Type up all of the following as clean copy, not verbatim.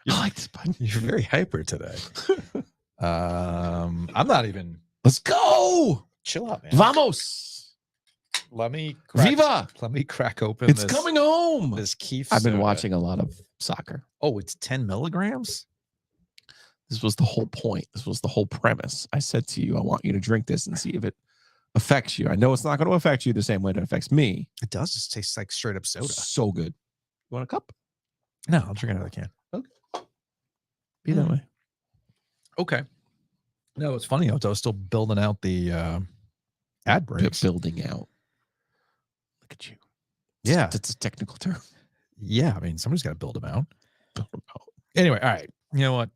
I like this button. You're very hyper today. I'm not even. Let's go. Chill out, man. Vamos. Let me crack, Viva. Let me crack open. It's coming home. This Keef. I've been soda. watching a lot of soccer. Oh, it's 10 milligrams. This was the whole point. This was the whole premise. I said to you, I want you to drink this and see if it affects you. I know it's not going to affect you the same way that it affects me. It does. It tastes like straight up soda. So good. You want a cup? No, I'll drink another can. Be that way. Okay. No, it's funny. I was still building out the ad breaks. Building out. Look at you. Yeah. That's a technical term. Yeah. I mean, somebody's got to build them out. Build them out. Anyway, all right. You know what?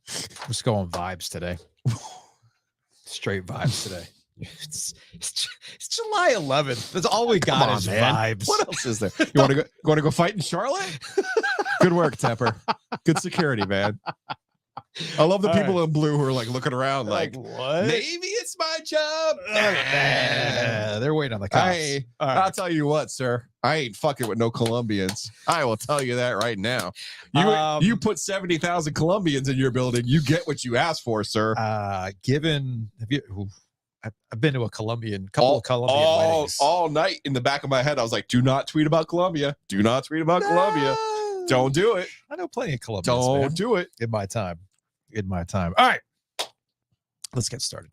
Let's go on vibes today. Straight vibes today. It's July 11th. That's all we got is vibes. What else is there? You want to go fight in Charlotte? Good work, Tepper. Good security, man. I love the people in blue who are like looking around like what? Maybe it's my job. They're waiting on the cops. I'll tell you what, sir. I ain't fucking with no Colombians. I will tell you that right now. You put 70,000 Colombians in your building, you get what you asked for, sir. I've been to a couple of Colombian weddings. All night in the back of my head, I was like, do not tweet about Colombia. Do not tweet about Colombia. Don't do it. I know plenty of Colombians. Don't do it. In my time. All right. Let's get started.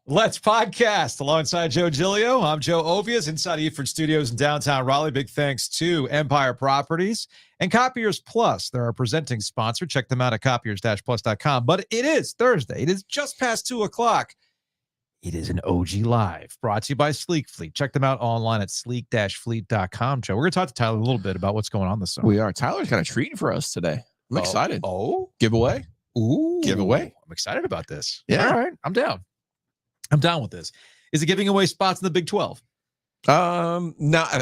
Let's podcast alongside Joe Giglio. I'm Joe Ovias inside Eford Studios in downtown Raleigh. Big thanks to Empire Properties and Copiers Plus. They're our presenting sponsor. Check them out at copiers-plus.com. But it is Thursday. It is just past 2 o'clock. It is an OG Live brought to you by Sleek Fleet. Check them out online at sleek-fleet.com. Joe, we're going to talk to Tyler a little bit about what's going on this summer. We are. Tyler's got a treat for us today. I'm excited. Giveaway. Ooh. Giveaway. I'm excited about this. Yeah. All right. I'm down with this. Is it giving away spots in the Big 12? No,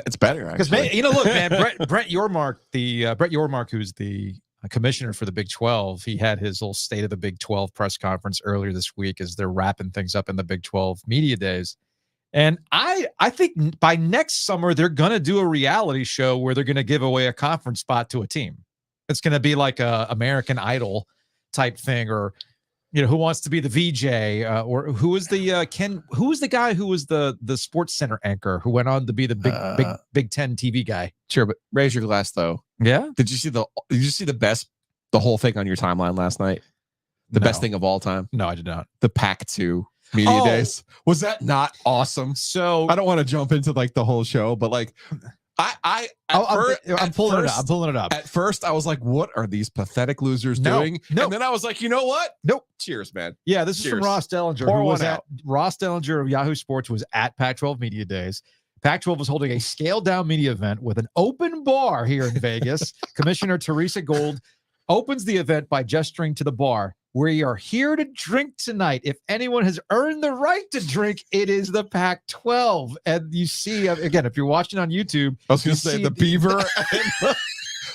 it's better because actually. Look, man, Brett Yormark, who's the commissioner for the Big 12, he had his little State of the Big 12 press conference earlier this week as they're wrapping things up in the Big 12 media days. And I think by next summer they're gonna do a reality show where they're gonna give away a conference spot to a team. It's gonna be like a American Idol type thing, or who wants to be the VJ, or who was the guy who was the Sports Center anchor who went on to be the Big Ten TV guy. Sure, but raise your glass though. Yeah. Did you see the whole thing on your timeline last night? The best thing of all time? No, I did not. The Pac-2 media days. Was that not awesome? So I don't want to jump into like the whole show, but like I'm pulling it up. At first, I was like, "What are these pathetic losers doing?" No. And then I was like, "You know what? Nope. Cheers, man." Yeah, this is from Ross Dellinger. Ross Dellinger of Yahoo Sports was at Pac-12 Media Days. Pac-12 was holding a scaled-down media event with an open bar here in Vegas. Commissioner Teresa Gold opens the event by gesturing to the bar. We are here to drink tonight. If anyone has earned the right to drink, it is the Pac-12. And you see, again, if you're watching on YouTube, I was going to say the beaver and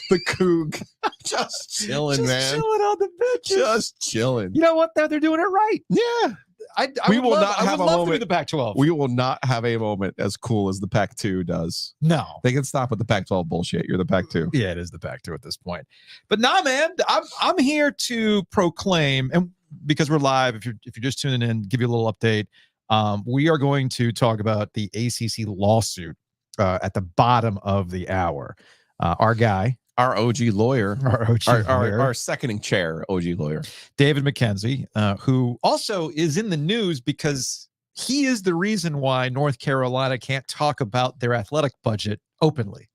the coug just chilling, man. Chilling on the bench. Just chilling. You know what? They're doing it right. Yeah. I would love to be the Pac-12. We will not have a moment as cool as the Pac-2 does. No. They can stop with the Pac-12 bullshit. You're the Pac-2. Yeah, it is the Pac-2 at this point. But nah, man, I'm here to proclaim, and because we're live, if you're just tuning in, give you a little update. We are going to talk about the ACC lawsuit at the bottom of the hour. Our OG lawyer, our seconding chair, OG lawyer, David McKenzie, who also is in the news because he is the reason why North Carolina can't talk about their athletic budget openly.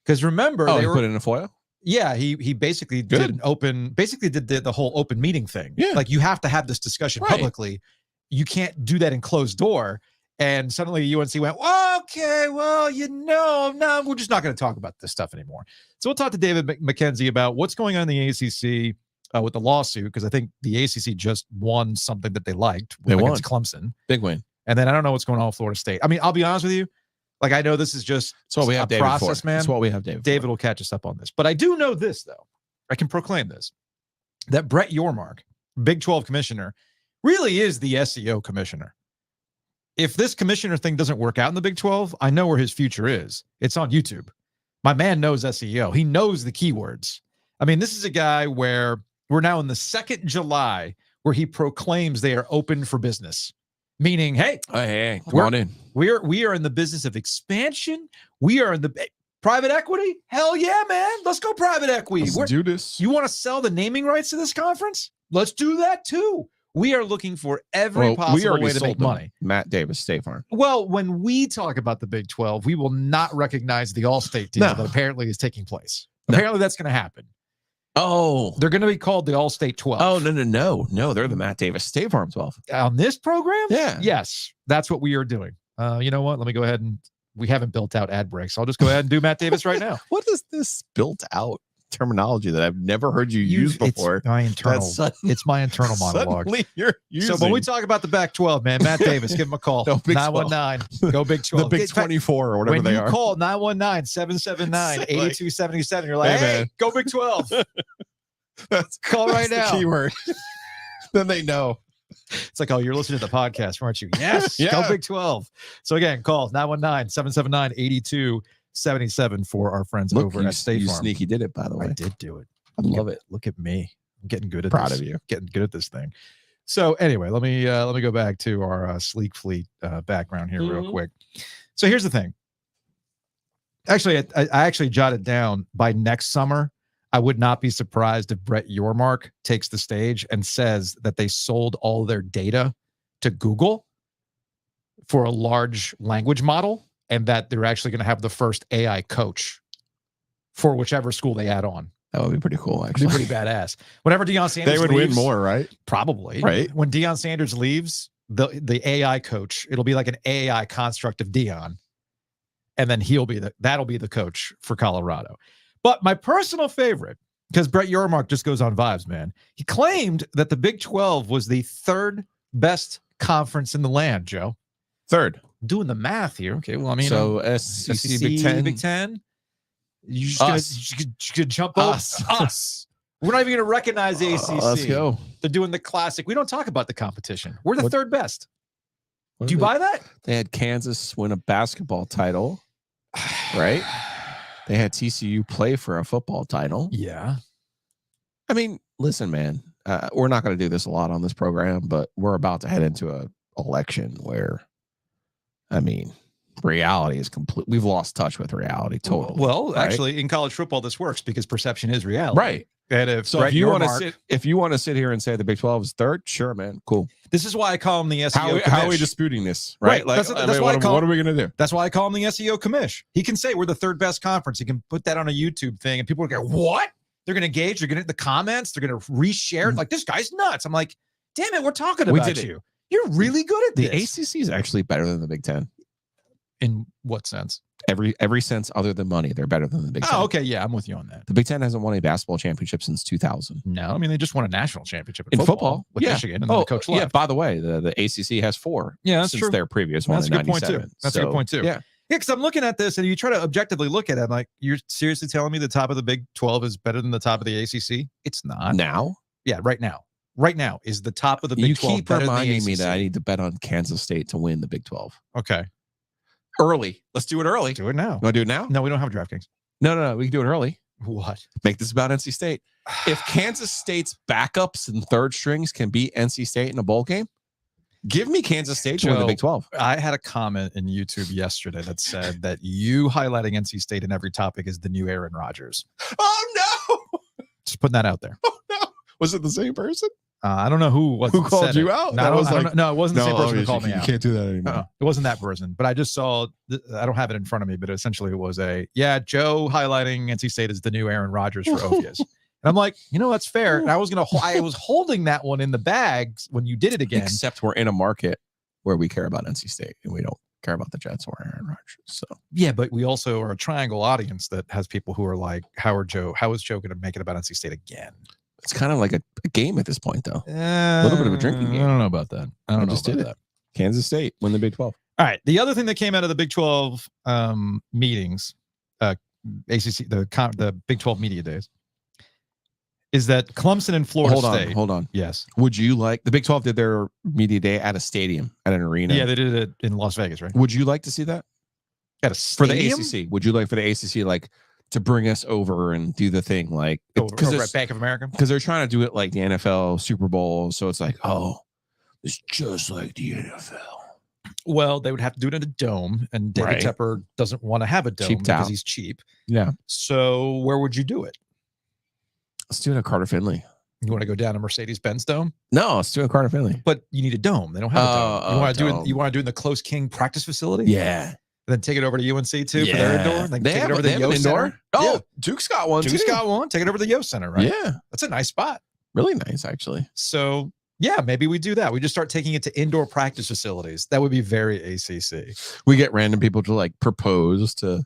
Because remember, they put in a FOIA. Yeah, he basically did the whole open meeting thing. Yeah, like you have to have this discussion publicly. You can't do that in closed door. And suddenly UNC went, okay, well, no, we're just not going to talk about this stuff anymore. So we'll talk to David McKenzie about what's going on in the ACC with the lawsuit, because I think the ACC just won something that they liked. They won. Against Clemson. Big win. And then I don't know what's going on with Florida State. I mean, I'll be honest with you. Like, I know this is just a process, man. That's what we have David. David will catch us up on this. But I do know this, though. I can proclaim this, that Brett Yormark, Big 12 commissioner, really is the SEO commissioner. If this commissioner thing doesn't work out in the Big 12, I know where his future is. It's on YouTube. My man knows SEO. He knows the keywords. I mean, this is a guy where we're now in the 2nd July where he proclaims they are open for business, meaning, hey, come on in. We are in the business of expansion. We are in the private equity. Hell yeah, man. Let's go private equity. Let's do this. You want to sell the naming rights to this conference? Let's do that too. We are looking for every possible way to make money. Matt Davis, State Farm. Well, when we talk about the Big 12, we will not recognize the All-State deal that apparently is taking place. Apparently that's going to happen. Oh. They're going to be called the All-State 12. Oh, no. They're the Matt Davis State Farm 12. On this program? Yeah. Yes, that's what we are doing. You know what? Let me go ahead and we haven't built out ad breaks. So I'll just go ahead and do Matt Davis right now. What is this built out terminology that I've never heard you use before? It's my internal. It's my internal monologue. You're using. So when we talk about the Pac-12, man, Matt Davis, give him a call. 919. Go Big 12. The Big 24 or whatever they are. When you call 919-779-8277, you're like, hey, go Big 12. Call right now. Keyword. Then they know. It's like, oh, you're listening to the podcast, weren't you? Yes. Yeah. Go Big 12. So again, call 919-779-8277 for our friends over at State Farm. You sneaky did it, by the way. I did do it. I love it. Look at me. I'm getting good at Proud this. of you. Getting good at this thing. So anyway, let me go back to our Sleek Fleet background here real quick. So here's the thing. Actually, I actually jotted down by next summer. I would not be surprised if Brett Yormark takes the stage and says that they sold all their data to Google for a large language model and that they're actually going to have the first AI coach for whichever school they add on. That would be pretty cool, actually. It'd be pretty badass. Whenever Deion Sanders they would leaves, win more, right? Probably. Right. When Deion Sanders leaves, the AI coach, it'll be like an AI construct of Deion. And then that'll be the coach for Colorado. But my personal favorite, because Brett Yormark just goes on vibes, man. He claimed that the Big 12 was the 3rd best conference in the land, Joe. 3rd. I'm doing the math here. Okay, well, I mean, so SEC, Big 10. Big 10. You just gonna jump us. We're not even going to recognize the ACC. Let's go. They're doing the classic. We don't talk about the competition. We're the 3rd best. Do you buy that? They had Kansas win a basketball title, right? They had TCU play for a football title. Yeah. I mean, listen, man, we're not going to do this a lot on this program, but we're about to head into a election where, I mean, reality is complete. We've lost touch with reality totally. Well, right? Actually, in college football, this works because perception is reality. Right. And if you want to sit here and say the Big 12 is 3rd, sure, man, cool. This is why I call him the SEO. How are we disputing this? Right. Like, that's why what are we going to do? That's why I call him the SEO Commish. He can say we're the 3rd best conference. He can put that on a YouTube thing, and people are going, what? They're going to engage. They're going to the comments. They're going to reshare it. Like, this guy's nuts. I'm like, damn it, we're talking about you. You're really good at this. The ACC is actually better than the Big 10. In what sense? Every sense other than money, they're better than the Big 10. Oh, okay. Yeah, I'm with you on that. The Big 10 hasn't won a basketball championship since 2000. No, I mean, they just won a national championship in football with Michigan, and then the coach left. Yeah, by the way, the ACC has 4 that's since true. Their previous one in 97. That's a good point, too. Yeah, because I'm looking at this, and you try to objectively look at it, I'm like, you're seriously telling me the top of the Big 12 is better than the top of the ACC? It's not. Now? Yeah, right now. Right now is the top of the Big 12 keep reminding me that I need to bet on Kansas State to win the Big 12. Okay. Early. Let's do it early. Do it now. You want to do it now? No, we don't have DraftKings. No. We can do it early. What? Make this about NC State. If Kansas State's backups and 3rd strings can beat NC State in a bowl game, give me Kansas State to win the Big 12. I had a comment in YouTube yesterday that said that you highlighting NC State in every topic is the new Aaron Rodgers. Oh, no. Just putting that out there. Oh, no. Was it the same person? I don't know who called you out. No, it wasn't the same person who called me out. You can't do that anymore. It wasn't that person, but I just saw. I don't have it in front of me, but essentially it was Joe highlighting NC State as the new Aaron Rodgers for Ovius. And I'm like, that's fair. And I was holding that one in the bag when you did it again. Except we're in a market where we care about NC State and we don't care about the Jets or Aaron Rodgers. So yeah, but we also are a triangle audience that has people who are like, how is Joe going to make it about NC State again? It's kind of like a game at this point, though. A little bit of a drinking game. I don't know about that. I don't know about that. Kansas State win the Big 12. All right. The other thing that came out of the Big 12 meetings, ACC, the Big 12 media days, is that Clemson and Florida State. Hold on. Yes. Would you like the Big 12 did their media day at a stadium, at an arena? Yeah, they did it in Las Vegas, right? Would you like to see that at a stadium for the ACC? Would you like for the ACC like to bring us over and do the thing like over at Bank of America, because they're trying to do it like the NFL Super Bowl. So it's like, oh, it's just like the NFL. Well, they would have to do it in a dome, and David Tepper doesn't want to have a dome because he's cheap. Yeah. So where would you do it? Let's do it at Carter Finley. You want to go down to Mercedes-Benz Dome? No, let's do it at Carter Finley. But you need a dome. They don't have a dome. You want to do it? You want to do it in the Close King practice facility? Yeah. And then take it over to UNC too for their indoor. Then take it over to the Yo Center. Oh, yeah. Duke's got one. Duke's got one. Take it over to the Yo Center, right? Yeah, that's a nice spot. Really nice, actually. So yeah, maybe we do that. We just start taking it to indoor practice facilities. That would be very ACC. We get random people to like propose to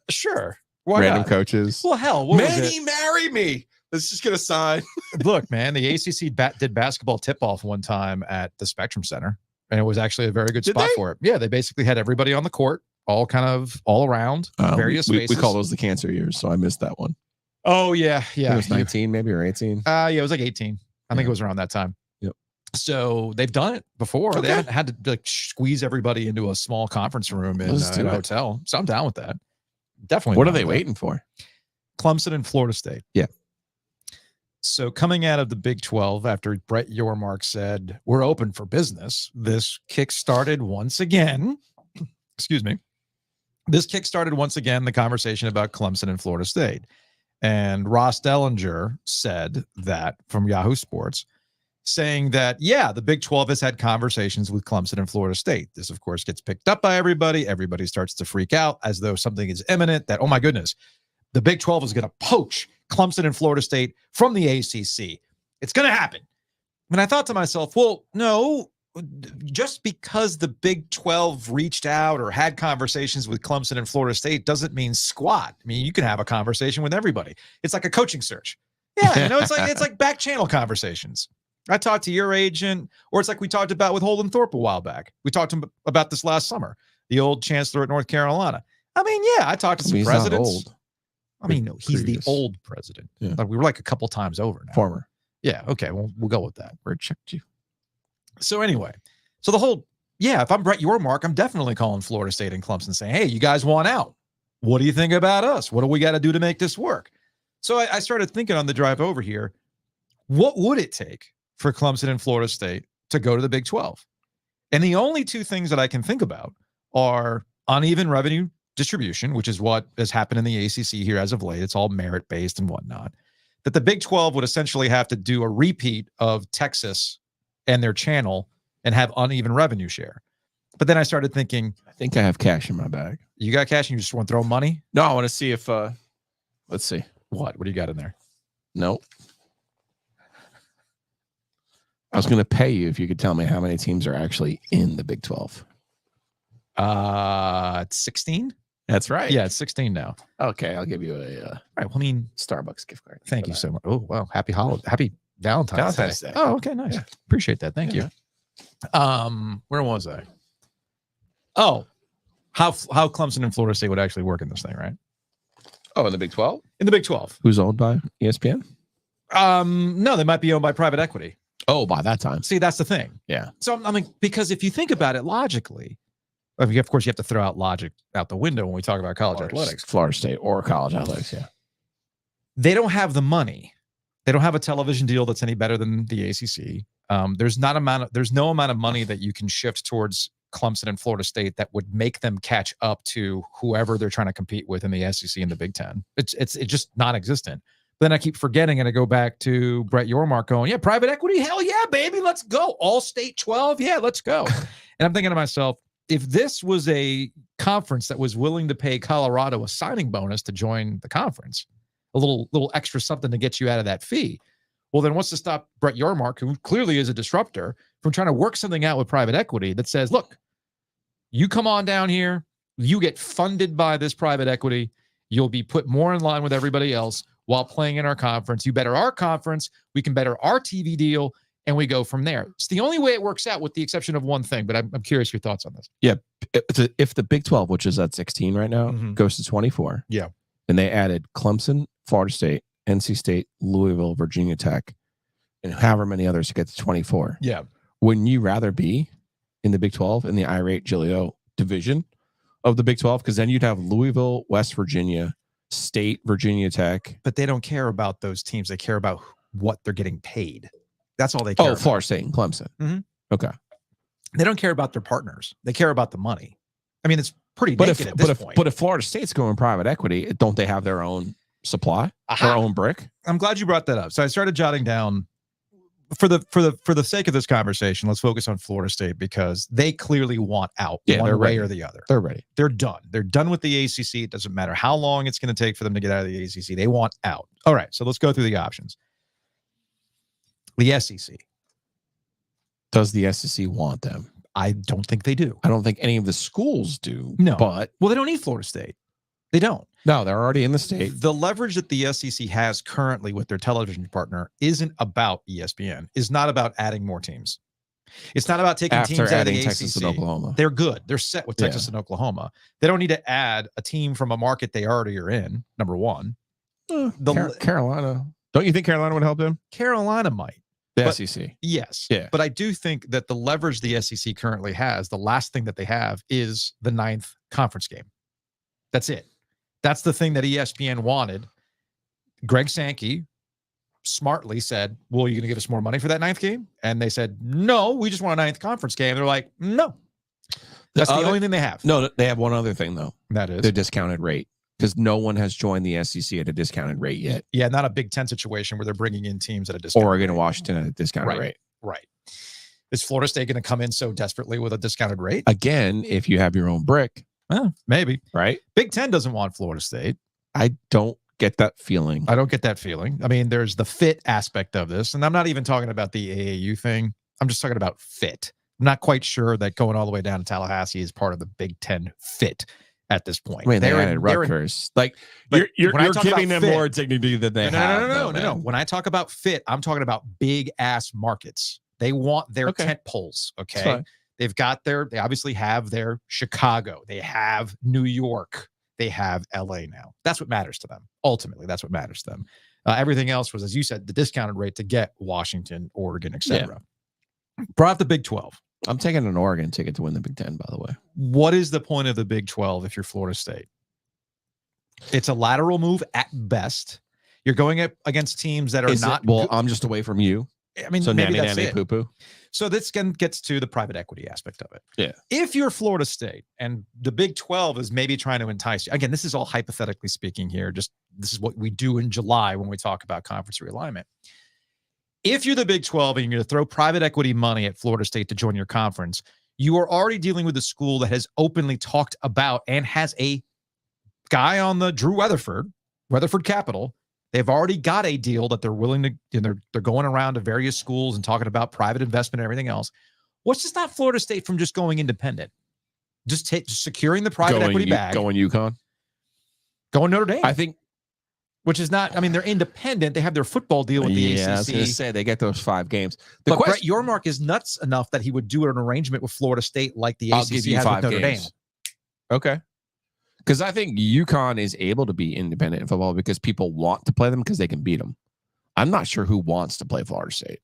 random coaches. Well, hell, Manny, marry me. Let's just get a sign. Look, man, the ACC did basketball tip-off one time at the Spectrum Center, and it was actually a very good spot for it. Yeah, they basically had everybody on the court, all around, various spaces. We call those the cancer years, so I missed that one. Oh, yeah. It was 19 maybe or 18. Yeah, it was like 18. I think it was around that time. Yep. So they've done it before. Okay. They haven't had to like squeeze everybody into a small conference room in a hotel. So I'm down with that. Definitely. What are they waiting for? Clemson and Florida State. Yeah. So coming out of the Big 12, after Brett Yormark said, we're open for business, this kick-started once again. Excuse me. This kick-started once again the conversation about Clemson and Florida State. And Ross Dellinger said that from Yahoo Sports, saying that, yeah, the Big 12 has had conversations with Clemson and Florida State. This, of course, gets picked up by everybody. Everybody starts to freak out as though something is imminent, that, oh, my goodness, the Big 12 is going to poach Clemson and Florida State from the ACC. It's going to happen. And I thought to myself, well, no, just because the Big 12 reached out or had conversations with Clemson and Florida State doesn't mean squat. I mean, you can have a conversation with everybody. It's like a coaching search. Yeah, it's like back channel conversations. I talked to your agent, or it's like we talked about with Holden Thorpe a while back. We talked about this last summer, the old chancellor at North Carolina. I mean, yeah, I talked to some presidents. Old. I mean, no, he's the old president. Yeah. Like we were like a couple times over now. Former. Yeah. Okay. Well, we'll go with that. Where checked you. So anyway, so the whole, if I'm Brett Yormark, I'm definitely calling Florida State and Clemson saying, hey, you guys want out. What do you think about us? What do we got to do to make this work? So I started thinking on the drive over here, what would it take for Clemson and Florida State to go to the Big 12? And the only two things that I can think about are uneven revenue distribution, which is what has happened in the ACC here as of late. It's all merit-based and whatnot. That the Big 12 would essentially have to do a repeat of Texas and their channel and have uneven revenue share. But then I started thinking, I think I have cash in my bag. You got cash and you just want to throw money? No, I want to see if, let's see. What do you got in there? Nope. I was going to pay you if you could tell me how many teams are actually in the Big 12. It's 16. That's right. Yeah, it's 16 now. Okay, I'll give you a all right. Well, I mean, Starbucks gift card. Thank you so much. Oh, wow. Happy Valentine's Day. Oh, okay, nice. Yeah. Appreciate that. Thank you. Where was I? Oh, how Clemson and Florida State would actually work in this thing, right? Oh, in the Big 12? In the Big 12. Who's owned by ESPN? No, they might be owned by private equity. Oh, by that time. See, that's the thing. Yeah. So, I mean, because if you think about it logically, I mean, of course, you have to throw out logic out the window when we talk about college athletics. Florida State or college athletics, yeah. They don't have the money. They don't have a television deal that's any better than the ACC. There's no amount of money that you can shift towards Clemson and Florida State that would make them catch up to whoever they're trying to compete with in the SEC and the Big Ten. It's just non-existent. But then I keep forgetting, and I go back to Brett Yormark going, yeah, private equity, hell yeah, baby, let's go. All State 12, yeah, let's go. And I'm thinking to myself, if this was a conference that was willing to pay Colorado a signing bonus to join the conference, a little extra something to get you out of that fee, well, then what's to stop Brett Yormark, who clearly is a disruptor, from trying to work something out with private equity that says, look, you come on down here, you get funded by this private equity, you'll be put more in line with everybody else while playing in our conference. You better our conference, we can better our TV deal, and we go from there. It's the only way it works out, with the exception of one thing, but I'm curious your thoughts on this. Yeah. If the Big 12, which is at 16 right now, goes to 24. Yeah. And they added Clemson, Florida State, NC State, Louisville, Virginia Tech, and however many others to get to 24. Yeah. Wouldn't you rather be in the Big 12 in the irate Gilio division of the Big 12? Because then you'd have Louisville, West Virginia, State, Virginia Tech. But they don't care about those teams. They care about what they're getting paid. That's all they care about. Florida State and Clemson. Mhm. Okay. They don't care about their partners. They care about the money. I mean, it's pretty naked at this point. But if Florida State's going private equity, don't they have their own supply, their own brick? I'm glad you brought that up. So I started jotting down for the sake of this conversation. Let's focus on Florida State because they clearly want out one way or the other. They're ready. They're done. They're done with the ACC. It doesn't matter how long it's going to take for them to get out of the ACC. They want out. All right. So let's go through the options. The SEC. Does the SEC want them? I don't think they do. I don't think any of the schools do. No. But well, they don't need Florida State. They don't. No, they're already in the state. The leverage that the SEC has currently with their television partner isn't about ESPN. It's not about adding more teams. It's not about taking teams out of the Texas ACC. and Oklahoma. They're good. They're set with Texas and Oklahoma. They don't need to add a team from a market they already are in, number one. Carolina. Don't you think Carolina would help them? Carolina might. The SEC. Yes. Yeah. But I do think that the leverage the SEC currently has, the last thing that they have is the 9th conference game. That's it. That's the thing that ESPN wanted. Greg Sankey smartly said, well, are you going to give us more money for that 9th game? And they said, no, we just want a 9th conference game. They're like, no. That's the only thing they have. No, they have one other thing, though. That is the discounted rate. Because no one has joined the SEC at a discounted rate yet. Yeah, not a Big Ten situation where they're bringing in teams at a discounted Oregon and Washington at a discounted rate. Right. Is Florida State going to come in so desperately with a discounted rate? Again, if you have your own brick. Maybe. Right? Big Ten doesn't want Florida State. I don't get that feeling. I don't get that feeling. I mean, there's the fit aspect of this. And I'm not even talking about the AAU thing. I'm just talking about fit. I'm not quite sure that going all the way down to Tallahassee is part of the Big Ten fit at this point. I mean, they added Rutgers. You're giving them more dignity than they have. No. When I talk about fit, I'm talking about big ass markets. They want their tent poles. Okay. They obviously have their Chicago. They have New York. They have LA now. That's what matters to them. Ultimately, that's what matters to them. Everything else was, as you said, the discounted rate to get Washington, Oregon, etc. Brought up the Big 12. I'm taking an Oregon ticket to win the Big Ten, by the way. What is the point of the Big 12 if you're Florida State? It's a lateral move at best. You're going up against teams that are not. Well, I'm just away from you. I mean, so maybe nanny, that's nanny, it. poo poo. So this gets to the private equity aspect of it. Yeah. If you're Florida State and the Big 12 is maybe trying to entice you, again, this is all hypothetically speaking here. Just this is what we do in July when we talk about conference realignment. If you're the Big 12 and you're going to throw private equity money at Florida State to join your conference, you are already dealing with a school that has openly talked about and has a guy on the Drew Weatherford Capital. They've already got a deal that they're willing to, they're going around to various schools and talking about private investment and everything else. What's to stop Florida State from just going independent? Just securing the private equity bag. Going UConn. Going Notre Dame. I think. Which is not, I mean, they're independent. They have their football deal with the ACC. I was going to say, they get those 5 games. But Brett Yormark is nuts enough that he would do an arrangement with Florida State like the ACC has with Notre Dame. Okay. Because I think UConn is able to be independent in football because people want to play them because they can beat them. I'm not sure who wants to play Florida State.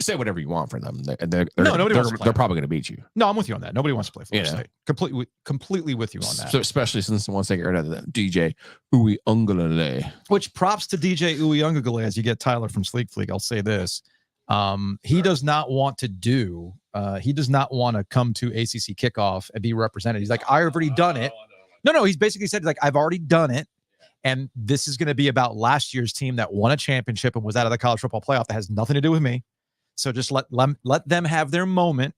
Say whatever you want for them. They're probably going to beat you. No, I'm with you on that. Nobody wants to play Florida State. Completely with you on that. So especially since once they get rid of the DJ Uiagalelei. Which props to DJ Uiagalelei as you get Tyler from Sleek Fleek. I'll say this. He does not want to come to ACC kickoff and be represented. He's like, I've already done it. No, he's basically said, like, I've already done it. And this is going to be about last year's team that won a championship and was out of the college football playoff. That has nothing to do with me. So just let them have their moment,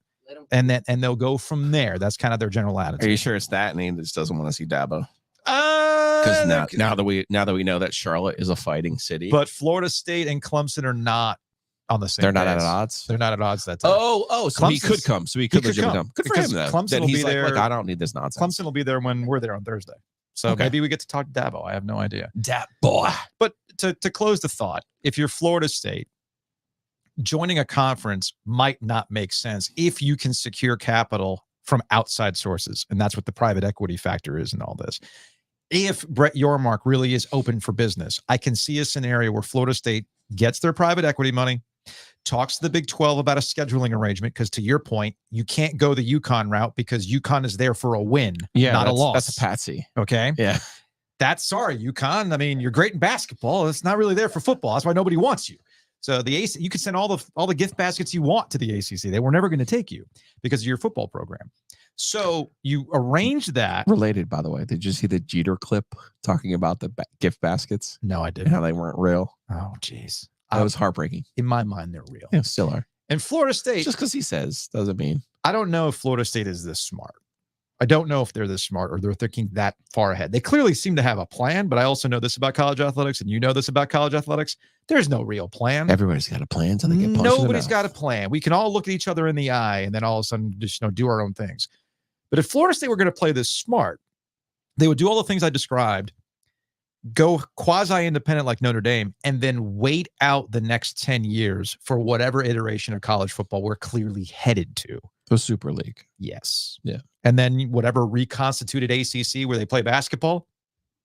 and they'll go from there. That's kind of their general attitude. Are you sure it's that? And he just doesn't want to see Dabo. Because now that we know that Charlotte is a fighting city, but Florida State and Clemson are not on the same. They're not at odds. They're not at odds that time. So he could come. So he could come. Good for him. Clemson will be there. Like, I don't need this nonsense. Clemson will be there when we're there on Thursday. So maybe we get to talk to Dabo. I have no idea. Dabo. But to close the thought, if you're Florida State, joining a conference might not make sense if you can secure capital from outside sources. And that's what the private equity factor is in all this. If Brett Yormark really is open for business, I can see a scenario where Florida State gets their private equity money, talks to the Big 12 about a scheduling arrangement, because to your point, you can't go the UConn route because UConn is there for a win, not a loss. That's a patsy. Okay. Yeah. That's sorry, UConn. I mean, you're great in basketball. It's not really there for football. That's why nobody wants you. So you could send all the gift baskets you want to the ACC. They were never going to take you because of your football program. So you arrange that. Related, by the way, did you see the Jeter clip talking about the gift baskets? No, I And didn't. how they weren't real. Oh, jeez. That was heartbreaking. In my mind, they're real. Yeah, still are. And Florida State. Just because he says doesn't mean. I don't know if Florida State is this smart. I don't know if they're this smart or they're thinking that far ahead. They clearly seem to have a plan, but I also know this about college athletics, and you know this about college athletics. There's no real plan. Everybody's got a plan until they get punched in the Nobody's mouth. got a plan. We can all look at each other in the eye and then all of a sudden just do our own things. But if Florida State were going to play this smart, they would do all the things I described, go quasi-independent like Notre Dame, and then wait out the next 10 years for whatever iteration of college football we're clearly headed to. The Super League. Yes. Yeah. And then whatever reconstituted ACC where they play basketball,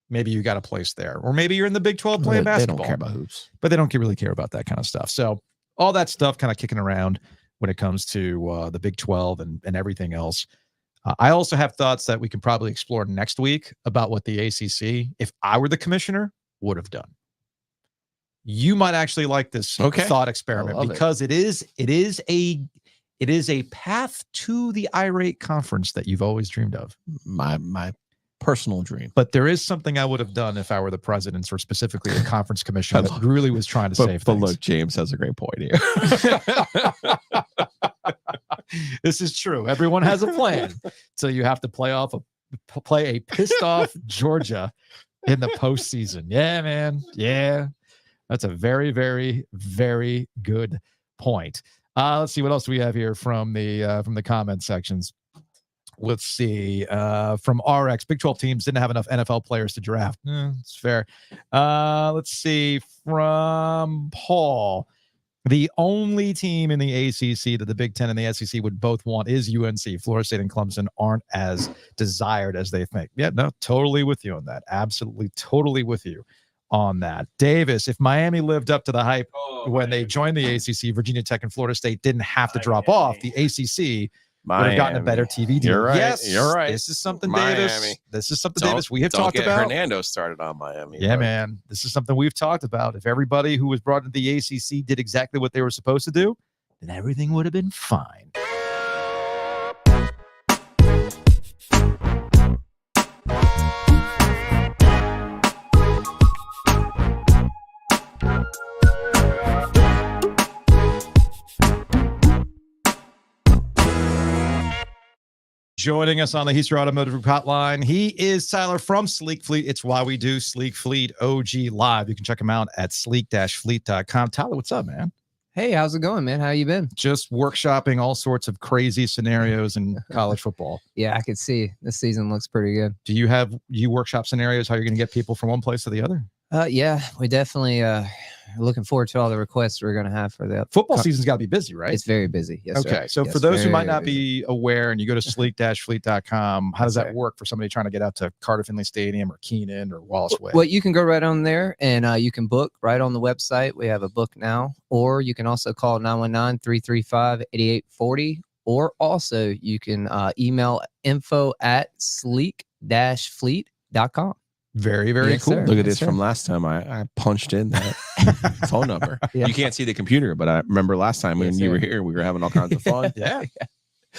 maybe you got a place there. Or maybe you're in the Big 12 playing basketball. They don't care about hoops. But they don't really care about that kind of stuff. So all that stuff kind of kicking around when it comes to the Big 12 and everything else. I also have thoughts that we can probably explore next week about what the ACC, if I were the commissioner, would have done. You might actually like this thought experiment because it is a path to the irate conference that you've always dreamed of. My personal dream. But there is something I would have done if I were the president or specifically the conference commissioner that really was trying to save things. But look, James has a great point here. This is true. Everyone has a plan. So you have to play a pissed off Georgia in the postseason. Yeah, man. Yeah. That's a very, very, very good point. Let's see what else we have here from the comment sections. Let's see. From RX, Big 12 teams didn't have enough NFL players to draft. It's fair. Let's see. From Paul, the only team in the ACC that the Big Ten and the SEC would both want is UNC. Florida State and Clemson aren't as desired as they think. Yeah, no, totally with you on that. Absolutely, totally with you on that. Davis, if Miami lived up to the hype when they joined the ACC, Virginia Tech and Florida State didn't have to drop off. The ACC would have gotten a better TV deal. You're right. Yes, you're right. This is something, Miami. Davis. This is something, Davis, we have talked about. Don't get Hernando started on Miami. Yeah, bro. man. This is something we've talked about. If everybody who was brought into the ACC did exactly what they were supposed to do, then everything would have been fine. Joining us on the Heister Automotive Group hotline, he is Tyler from Sleek Fleet. It's why we do Sleek Fleet OG Live. You can check him out at sleek-fleet.com. Tyler, what's up, man? Hey, how's it going, man? How you been? Just workshopping all sorts of crazy scenarios in college football. Yeah, I could see this season looks pretty good. Do you workshop scenarios how you're going to get people from one place to the other? Yeah, we definitely looking forward to all the requests we're going to have for the football season's got to be busy, right? It's very busy. Yes, okay. sir. So yes, for those who might not busy. be aware and you go to sleek-fleet.com, how does that work for somebody trying to get out to Carter Finley Stadium or Keenan or Wallace Way? Well, you can go right on there and you can book right on the website. We have a book now, or you can also call 919-335-8840, or also you can email info@sleek-fleet.com. Very, very Yes, cool. sir. Look at Yes, this sir. from last time. I punched in that phone number. Yeah. You can't see the computer, but I remember last time when Yes, you sir. were here, we were having all kinds of fun. Yeah.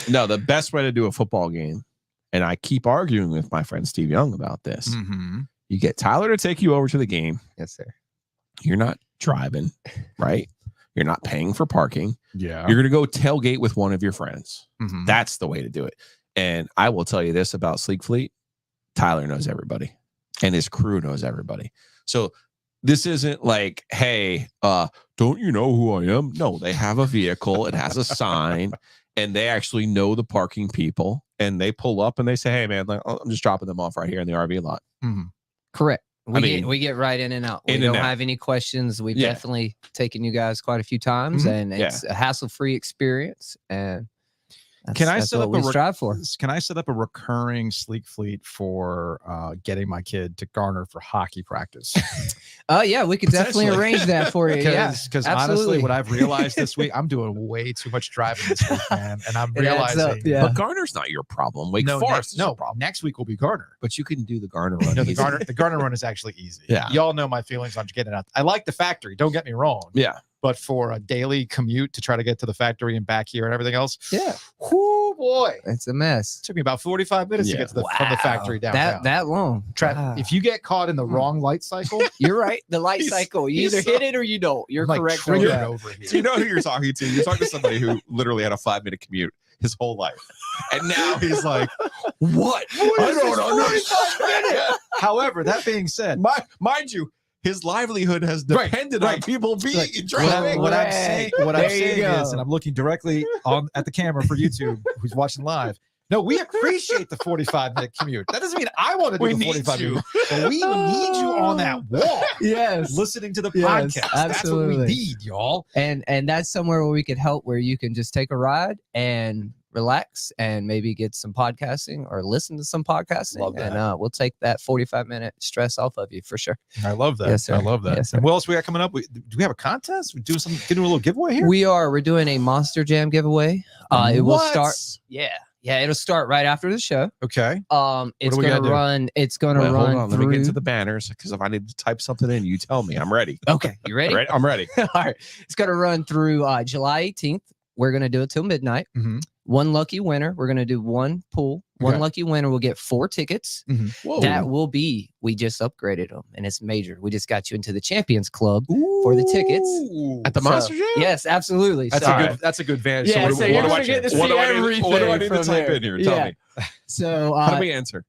No, the best way to do a football game, and I keep arguing with my friend Steve Young about this. Mm-hmm. You get Tyler to take you over to the game. Yes, sir. You're not driving, right? You're not paying for parking. Yeah. You're going to go tailgate with one of your friends. Mhm. That's the way to do it. And I will tell you this about Sleek Fleet. Tyler knows everybody and his crew knows everybody. So this isn't like, hey, don't you know who I am? No, they have a vehicle. It has a sign and they actually know the parking people and they pull up and they say, hey man, like, I'm just dropping them off right here in the RV lot. Mm-hmm. Correct. mean, We get right in and out. We in and don't out. have any questions. We've Yeah. definitely taken you guys quite a few times, Mhm. and it's a hassle-free experience. And That's what we strive for. Can I set up a recurring Sleek Fleet for getting my kid to Garner for hockey practice? Oh yeah, we could definitely arrange that for you. Because honestly, what I've realized this week, I'm doing way too much driving this week, man, and I'm realizing. But Garner's not your problem. Wake Forest is your problem. Next week will be Garner. But you can do the Garner run. No, the Garner run is actually easy. Yeah, y'all know my feelings on getting out. I like the factory. Don't get me wrong. Yeah. But for a daily commute to try to get to the factory and back here and everything else, whoo boy, it's a mess. It took me about 45 minutes to get to from the factory downtown. That long. If you get caught in the wrong light cycle, you're right. The light cycle, you either hit it or you don't. You're correct. Over here. So you know who you're talking to? You're talking to somebody who literally had a 5-minute commute his whole life, and now he's like, "What? I don't understand." However, that being said, mind you, his livelihood has depended on people being driving. What I'm saying is, and I'm looking directly at the camera for YouTube, who's watching live. No, we appreciate the 45-minute commute. That doesn't mean I want to do the 45 minute, but we need you on that wall. Yes, listening to the podcast. Absolutely. That's what we need, y'all. And that's somewhere where we could help, where you can just take a ride and relax and maybe get some podcasting or listen to some podcasting. Love that. And we'll take that 45-minute stress off of you for sure. I love that. Yes, sir. I love that. Yes, and what else we got coming up? Do we have a contest? We do something, getting a little giveaway here? We're doing a Monster Jam giveaway. It will start. Yeah, it'll start right after the show. Okay. It's gonna run. It's gonna run. Hold on, let me get to the banners, because if I need to type something in, you tell me. I'm ready. Okay, you ready? I'm ready. All right. It's gonna run through July 18th. We're gonna do it till midnight. Mm-hmm. One lucky winner. We're gonna do one pool. One lucky winner will get 4 tickets. Mm-hmm. That will be. We just upgraded them, and it's major. We just got you into the Champions Club for the tickets at the Monster Jam. Yes, absolutely. That's a good vantage. Yeah, so you're gonna get to see everything. What do I need to type in here? Tell me. So how do we answer?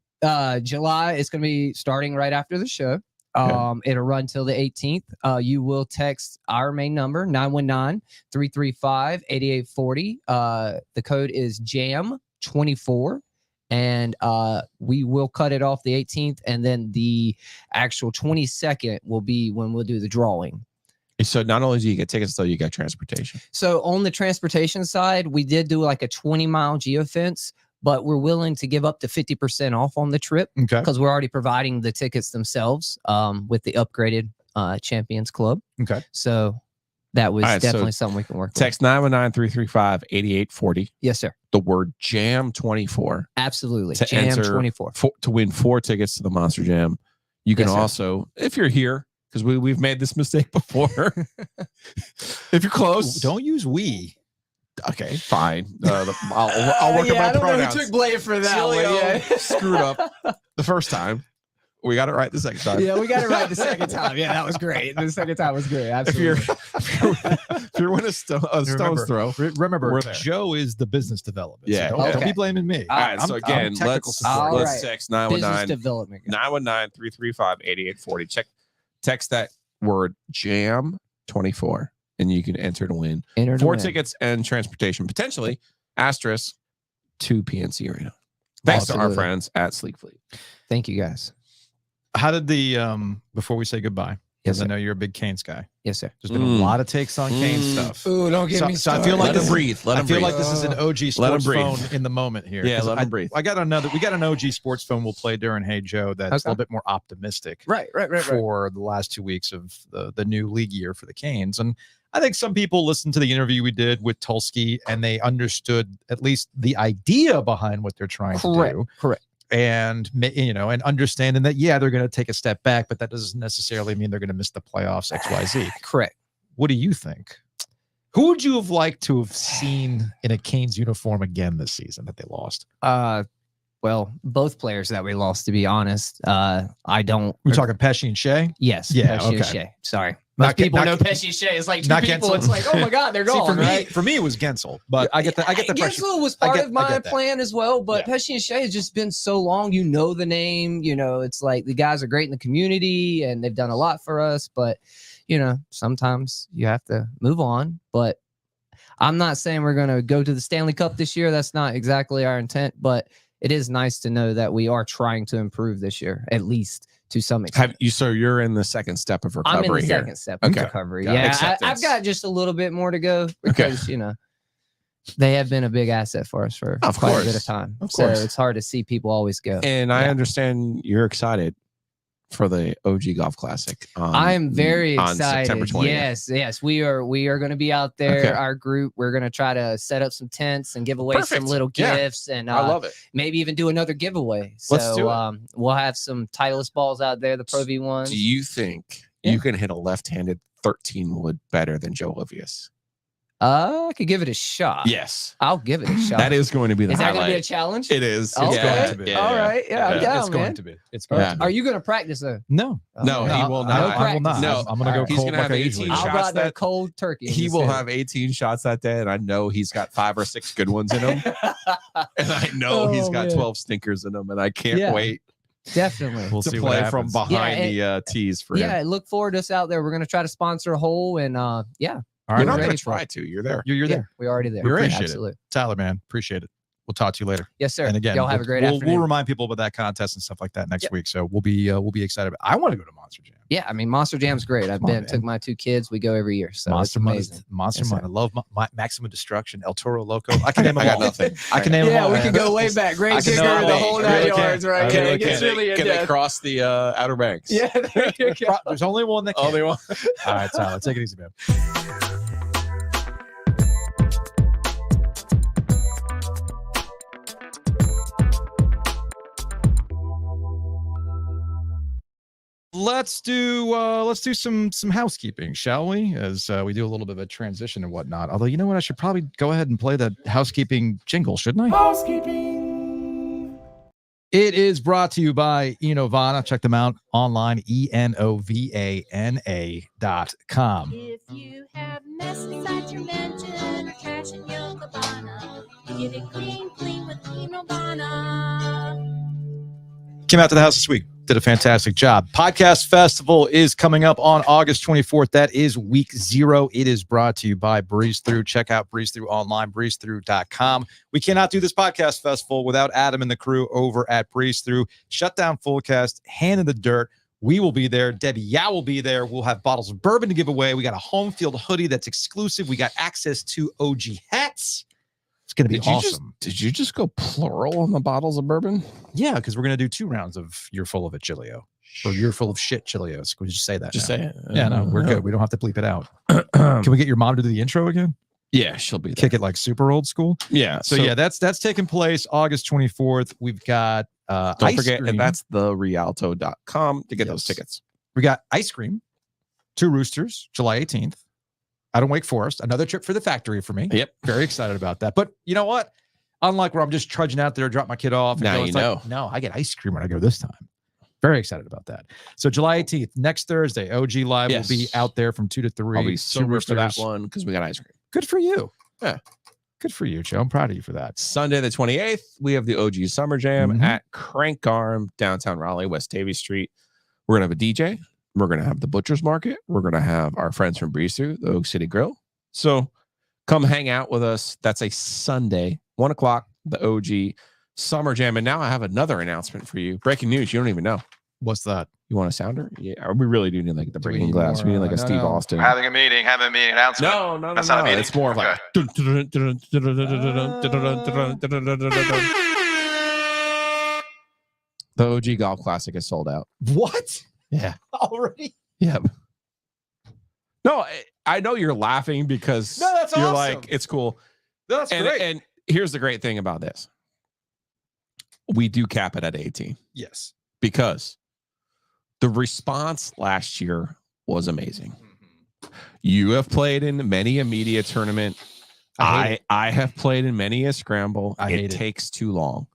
July is going to be starting right after the show. It'll run till the 18th. You will text our main number 919-335-8840. The code is JAM24, and we will cut it off the 18th, and then the actual 22nd will be when we'll do the drawing. So not only do you get tickets, though, you got transportation. So on the transportation side, we did do like a 20-mile geofence, but we're willing to give up to 50% off on the trip, because we're already providing the tickets themselves with the upgraded Champions Club. Okay. So that was definitely something we can work with. Text 919-335-8840. Yes, sir. The word JAM24. Absolutely. To JAM24. To win 4 tickets to the Monster Jam. You can also, if you're here, because we've made this mistake before. If you're close. Don't use we. Okay, fine. I'll work on my pronouns. I don't know who took blame for that. Julio screwed up the first time. We got it right the second time. Yeah, we got it right the second time. Yeah, that was great. The second time was great. Absolutely. If you're winning a stone's throw, remember, Joe is the business development. Yeah. So don't be blaming me. All right. So again, let's text 919-335-8840. Text that word JAM24. And you can enter to win 4 tickets and transportation, potentially asterisk to PNC Arena. Thanks to our friends at Sleek Fleet. Thank you, guys. How did the before we say goodbye? Yes, I know you're a big Canes guy. Yes, sir. There's been a lot of takes on Canes stuff. Ooh, don't get me started. I feel like let him breathe. I feel like this is an OG sports phone in the moment here. Yeah, let him breathe. We got an OG sports phone we'll play during Hey Joe that's a little bit more optimistic. Right. For the last 2 weeks of the new league year for the Canes. And I think some people listened to the interview we did with Tulski and they understood at least the idea behind what they're trying to do. Correct. And, and understanding that, they're going to take a step back, but that doesn't necessarily mean they're going to miss the playoffs, XYZ. Correct. What do you think? Who would you have liked to have seen in a Canes uniform again this season that they lost? Well, both players that we lost, to be honest. I don't. We're talking Pesci and Shea? Yes. Yeah. Pesci and Shea. Sorry. Most people know Pesci and Shea. It's like 2 people. Gensel. It's like, oh my God, they're gone. For me, it was Gensel, but I get the Gensel was part of my plan as well, but Pesci and Shea has just been so long. You know the name. It's like the guys are great in the community and they've done a lot for us, but sometimes you have to move on. But I'm not saying we're going to go to the Stanley Cup this year. That's not exactly our intent, but it is nice to know that we are trying to improve this year, at least to some extent. So you're in the second step of recovery. I'm in the here. second step of recovery. Yeah, I've got just a little bit more to go because They have been a big asset for us for quite a bit of time. So it's hard to see people always go. And I understand you're excited for the OG Golf Classic. I am very on excited. September 20th. Yes, we are going to be out there. Okay. Our group, we're going to try to set up some tents and give away some little gifts, and I love it. Maybe even do another giveaway. So Let's do it. We'll have some Titleist balls out there, the Pro V1s. Do you think you can hit a left-handed 13 wood better than Joe Livius? I could give it a shot. Yes, I'll give it a shot. That is going to be the highlight. Is that going to be a challenge? It is. Okay. It's going to be. All right. Yeah, I'm down, it's man. going to be. It's going to be. Are you going to practice though? No. No, he will not. I will not. No, I'm going to go He's cold going to have like I 18 usually do. shots. I'll ride that cold turkey. He will have 18 shots that day, and I know he's got 5 or 6 good ones in him. And I know he's got 12 stinkers in him, and I can't wait. Definitely. We'll to see play what from behind the tees for him. Yeah, look forward to us out there. We're going to try to sponsor a hole, and All right, you're not man. going to try to. You're there. You're there. We're already there. We appreciate Absolutely. it. Tyler, man, appreciate it. We'll talk to you later. Yes, sir. And again, y'all have a great afternoon. We'll remind people about that contest and stuff like that next week. So we'll be excited. I want to go to Monster Jam. Yeah, I mean, Monster Jam's great. Took my 2 kids. We go every year. So Monster it's Mud. amazing. Monster Mud. I love Maximum Destruction, El Toro Loco. I can name them I got all. nothing. I can name them all. Yeah, we can go way back. Great I can Digger, know all the of whole them. 9 Really yards, can. right? I Yeah, really it gets can. really in Can they depth. cross the Outer Banks? Yeah, there you go. There's only one that can. Only one. All right, Tyler, take it easy, man. Let's do some housekeeping, shall we? As we do a little bit of a transition and whatnot. Although, you know what, I should probably go ahead and play the housekeeping jingle, shouldn't I? Housekeeping. It is brought to you by Enovana. Check them out online, ENOVANA.com. If you have mess inside your mansion or trash in your cabana, you get it clean with Enovana. Came out to the house this week. Did a fantastic job. Podcast Festival is coming up on August 24th. That is week 0. It is brought to you by Breeze Through. Check out Breeze Through online, breezethrough.com. We cannot do this podcast festival without Adam and the crew over at Breeze Through. Shut down Fullcast, hand in the dirt. We will be there. Debbie Yao will be there. We'll have bottles of bourbon to give away. We got a home field hoodie that's exclusive. We got access to OG hats. It's going to be awesome. Did you just go plural on the bottles of bourbon? Yeah, because we're going to do 2 rounds of You're Full of It Chilio. Or You're Full of Shit Chilios. Can we just say that? Just now? say it. Yeah, no, we're good. We don't have to bleep it out. Can we get your mom to do the intro again? Yeah, she'll be there. Kick it like super old school. Yeah. So yeah, that's taking place August 24th. We've got don't ice forget, cream. and that's therialto.com to get those tickets. We got ice cream, 2 Roosters, July 18th. Out in Wake Forest. Another trip for the factory for me. Yep. Very excited about that. But you know what? Unlike where I'm just trudging out there, drop my kid off. And Now go, you it's know. like, no, I get ice cream when I go this time. Very excited about that. So July 18th, next Thursday, OG Live will be out there from 2 to 3. I'll be sober for that Roosters. one because we got ice cream. Good for you. Yeah. Good for you, Joe. I'm proud of you for that. Sunday the 28th, we have the OG Summer Jam at Crank Arm, downtown Raleigh, West Davie Street. We're going to have a DJ. We're going to have the Butcher's Market. We're going to have our friends from Breeze Through, the Oak City Grill. So come hang out with us. That's a Sunday, 1 o'clock, the OG Summer Jam. And now I have another announcement for you. Breaking news. You don't even know. What's that? You want a sounder? Yeah. We really do need like the Do we breaking need glass. more, We need like a no, Steve no. Austin. We're having a meeting announcement. No. That's not a meeting. It's more of like the OG Golf Classic is sold out. What? Yeah. Already? Yep. No, I know you're laughing because No, that's you're awesome. like, it's cool. No, that's And, great. and here's the great thing about this. We do cap it at 18 yes. because the response last year was amazing. You have played in many a media tournament. I have played in many a scramble. It takes too long.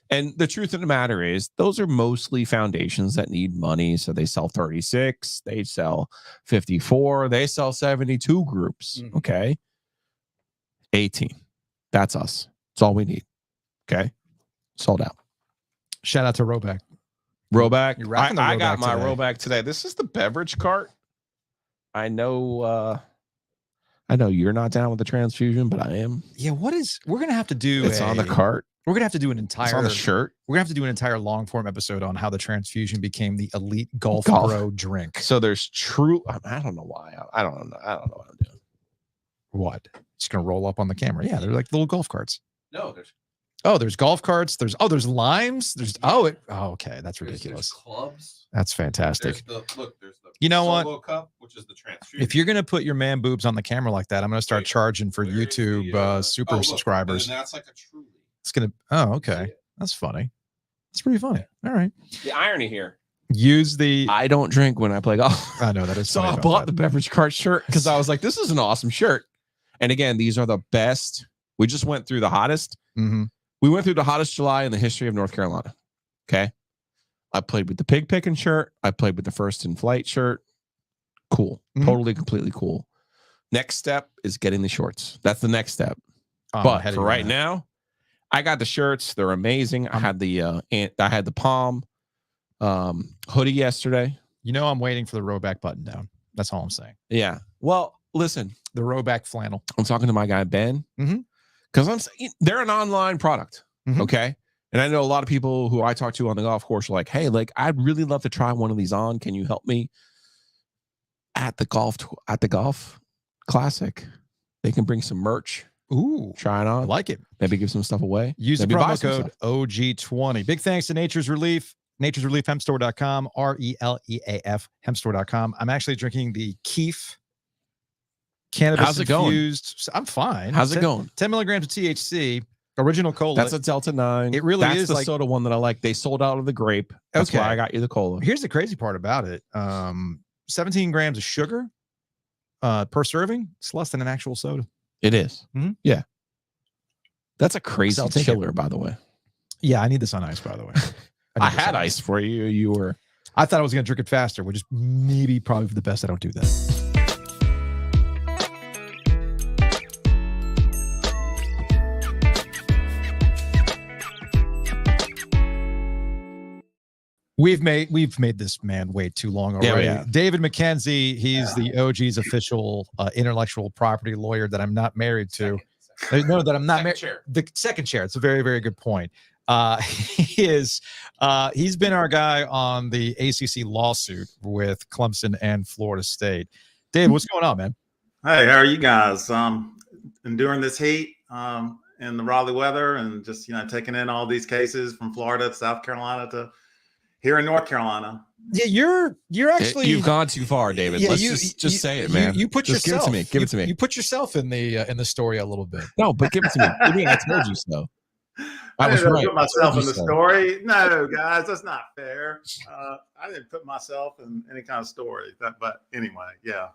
And the truth of the matter is, those are mostly foundations that need money. So they sell 36, they sell 54, they sell 72 groups. Okay. 18. That's us. That's all we need. Okay. Sold out. Shout out to Roback. Roback. You're rocking the I got Roback my today. Roback today. This is the beverage cart. I know you're not down with the transfusion, but I am. Yeah, we're gonna have to do It's on the cart. We're gonna have to do an entire It's on the shirt. We're gonna have to do an entire long form episode on how the transfusion became the elite golf bro drink. So there's true. I don't know why. I don't know what I'm doing. What? Just gonna roll up on the camera. Yeah, they're like little golf carts. No, There's golf carts. There's limes. Okay, that's ridiculous. There's clubs. That's fantastic. There's the You know solo what? cup, which is the transfusion. If you're gonna put your man boobs on the camera like that, I'm gonna start charging for Where is YouTube the, super subscribers. And that's like a truly. It's gonna. Oh, okay. That's funny. That's pretty funny. All right. The irony here. Use the. I don't drink when I play golf. I know that is. So funny I about bought that. the beverage cart shirt because I was like, this is an awesome shirt. And again, these are the best. We just went through the hottest. Mhm. We went through the hottest July in the history of North Carolina. Okay. I played with the pig picking shirt. I played with the first in flight shirt. Cool. Mhm. Totally, completely cool. Next step is getting the shorts. That's the next step. I'm But ahead of for you on right that. now, I got the shirts. They're amazing. I had the Palm hoodie yesterday. You know, I'm waiting for the rowback button down. That's all I'm saying. Yeah. Well, listen, The rowback flannel. I'm talking to my guy Ben Mhm. because I'm saying they're an online product. Mhm. Okay. And I know a lot of people who I talk to on the golf course are like, hey, like, I'd really love to try one of these on. Can you help me at the golf classic? They can bring some merch, Ooh, try it I on, like it. maybe give some stuff away. Use the Maybe buy promo some code stuff. OG20. Big thanks to Nature's Relief, naturesreliefhempstore.com, RELEAF hempstore.com. I'm actually drinking the Keef cannabis How's it going? infused. I'm fine. How's it going? 10 milligrams of THC, original cola. That's a Delta 9. It really That's is the like- soda one that I like. They sold out of the grape. That's Okay. why I got you the cola. Here's the crazy part about it. 17 grams of sugar per serving. It's less than an actual soda. It is. Mhm. Yeah. That's a crazy I'll take killer, by the way. Yeah, I need this on ice, by the way. I need this had on ice for you. You were. I thought I was going to drink it faster, which is probably for the best I don't do that. We've made this man wait too long Yeah, already. we have. David McKenzie, he's the OG's official intellectual property lawyer that I'm not married to. No, that I'm not married. The second chair. It's a very, very good point. He's been our guy on the ACC lawsuit with Clemson and Florida State. Dave, what's going on, man? Hey, how are you guys? Enduring this heat and the Raleigh weather, and just taking in all these cases from Florida to South Carolina to here in North Carolina. Yeah, you're actually You've gone too far, David. Yeah, Let's you- just say it, man. You put Just yourself. Give it to me. Give it to me. You put yourself in the story a little bit. No, but give it to me. What do you mean? I told you so. I was didn't right. put myself I in told the you so. story. No, guys, that's not fair. I didn't put myself in any kind of story. But anyway, yeah.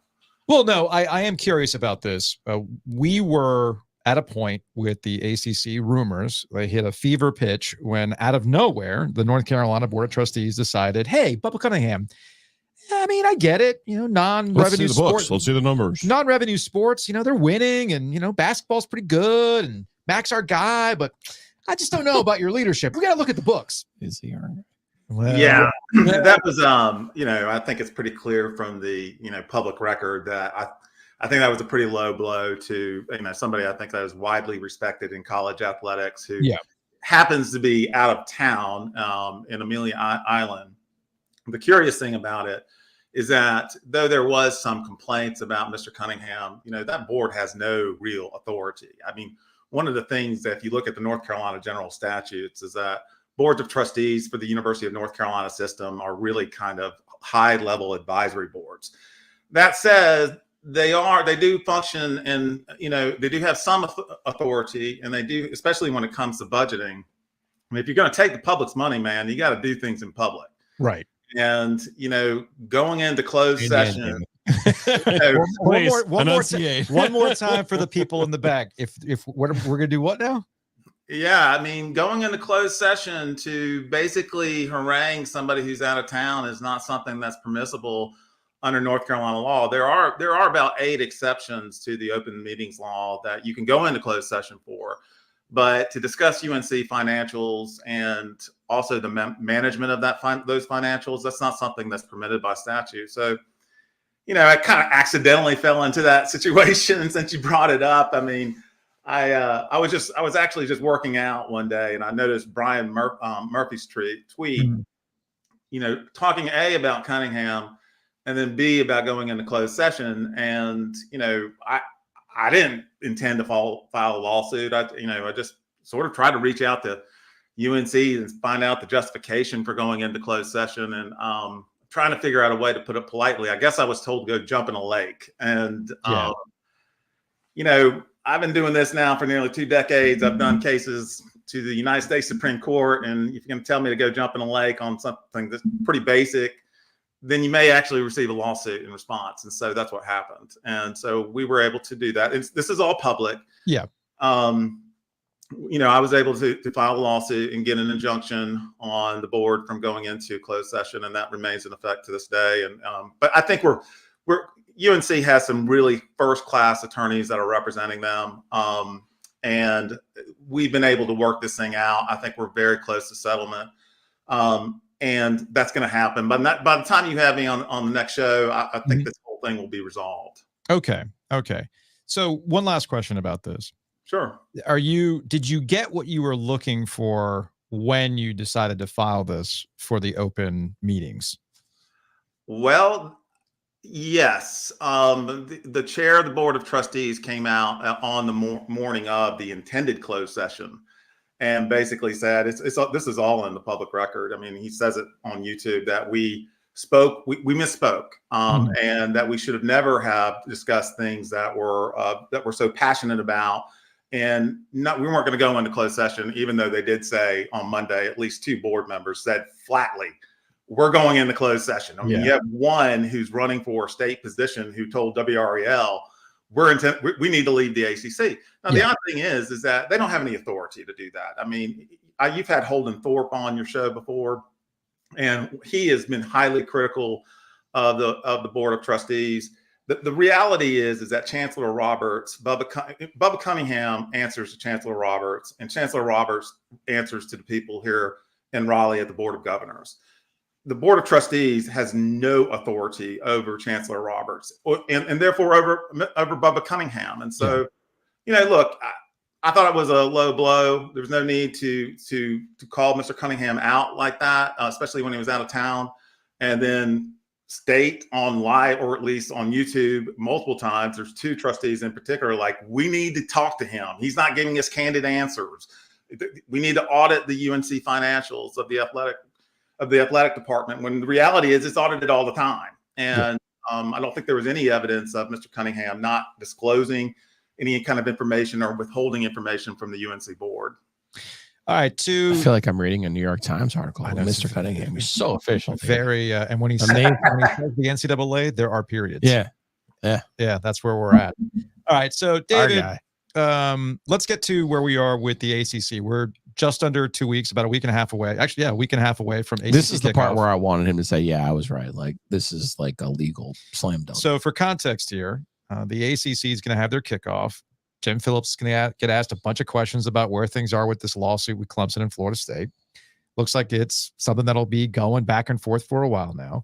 Well, no, I am curious about this. We were at a point with the ACC rumors. They hit a fever pitch when out of nowhere, the North Carolina Board of Trustees decided, hey, Bubba Cunningham, I mean, I get it. Non-revenue sports. Let's see the numbers. Non-revenue sports, they're winning and, basketball's pretty good and Mac's our guy, but I just don't know about your leadership. We got to look at the books. Is he? Well, Yeah, that was I think it's pretty clear from the public record that I think that was a pretty low blow to somebody I think that is widely respected in college athletics who happens to be out of town in Amelia Island. The curious thing about it is that though there was some complaints about Mr. Cunningham, that board has no real authority. I mean, one of the things that if you look at the North Carolina general statutes is that boards of trustees for the University of North Carolina system are really kind of high-level advisory boards. That said, they do function and they do have some authority, and they do, especially when it comes to budgeting. I mean, if you're going to take the public's money, man, you got to do things in public. right. And going into closed session. One more time for the people in the back. If we're gonna do what now? Yeah, I mean, going into closed session to basically harangue somebody who's out of town is not something that's permissible under North Carolina law. There are about 8 exceptions to the open meetings law that you can go into closed session for, but to discuss UNC financials and also the management of those financials, that's not something that's permitted by statute. So, I kind of accidentally fell into that situation since you brought it up. I mean, I was actually just working out one day, and I noticed Brian Murphy's tweet, talking A about Cunningham, and then B about going into closed session. And I didn't intend to file a lawsuit. I just sort of tried to reach out to UNC and find out the justification for going into closed session, and trying to figure out a way to put it politely. I guess I was told to go jump in a lake. And, I've been doing this now for nearly 2 decades. I've done cases to the United States Supreme Court. And if you're going to tell me to go jump in a lake on something that's pretty basic, then you may actually receive a lawsuit in response. And so that's what happened. And so we were able to do that. This is all public. Yeah. I was able to file a lawsuit and get an injunction on the board from going into closed session, and that remains in effect to this day. And but I think UNC has some really first-class attorneys that are representing them, and we've been able to work this thing out. I think we're very close to settlement, and that's going to happen. By the time you have me on the next show, I think this whole thing will be resolved. Okay. So one last question about this. Sure. Did you get what you were looking for when you decided to file this for the open meetings? Well, yes. The chair of the board of trustees came out on the morning of the intended closed session and basically said, this is all in the public record. I mean, he says it on YouTube that we misspoke, and that we should have never have discussed things that we're so passionate about. And we weren't going to go into closed session, even though they did say on Monday, at least 2 board members said flatly, we're going into closed session. I mean, you have one who's running for a state position who told WREL, we need to leave the ACC. Now, the odd thing is that they don't have any authority to do that. I mean, you've had Holden Thorpe on your show before, and he has been highly critical of the board of trustees. The reality is that Chancellor Roberts, Bubba Cunningham answers to Chancellor Roberts, and Chancellor Roberts answers to the people here in Raleigh at the Board of Governors. The Board of Trustees has no authority over Chancellor Roberts, and therefore over Bubba Cunningham. And so, look, I thought it was a low blow. There was no need to call Mr. Cunningham out like that, especially when he was out of town, and then state on live, or at least on YouTube, multiple times. There's 2 trustees in particular, like, we need to talk to him. He's not giving us candid answers. We need to audit the UNC financials of the athletic department, when the reality is it's audited all the time. And I don't think there was any evidence of Mr. Cunningham not disclosing any kind of information or withholding information from the UNC board. All right, I feel like I'm reading a New York Times article. Mr. Cunningham, he's so official. Very, and when he says the NCAA, there are periods. Yeah, that's where we're at. All right, so David, let's get to where we are with the ACC. We're just under 2 weeks, about a week and a half away. Actually, a week and a half away from ACC. This is the part where I wanted him to say, I was right. Like, this is like a legal slam dunk. So for context here, the ACC is going to have their kickoff. Jim Phillips is going to get asked a bunch of questions about where things are with this lawsuit with Clemson and Florida State. Looks like it's something that'll be going back and forth for a while now.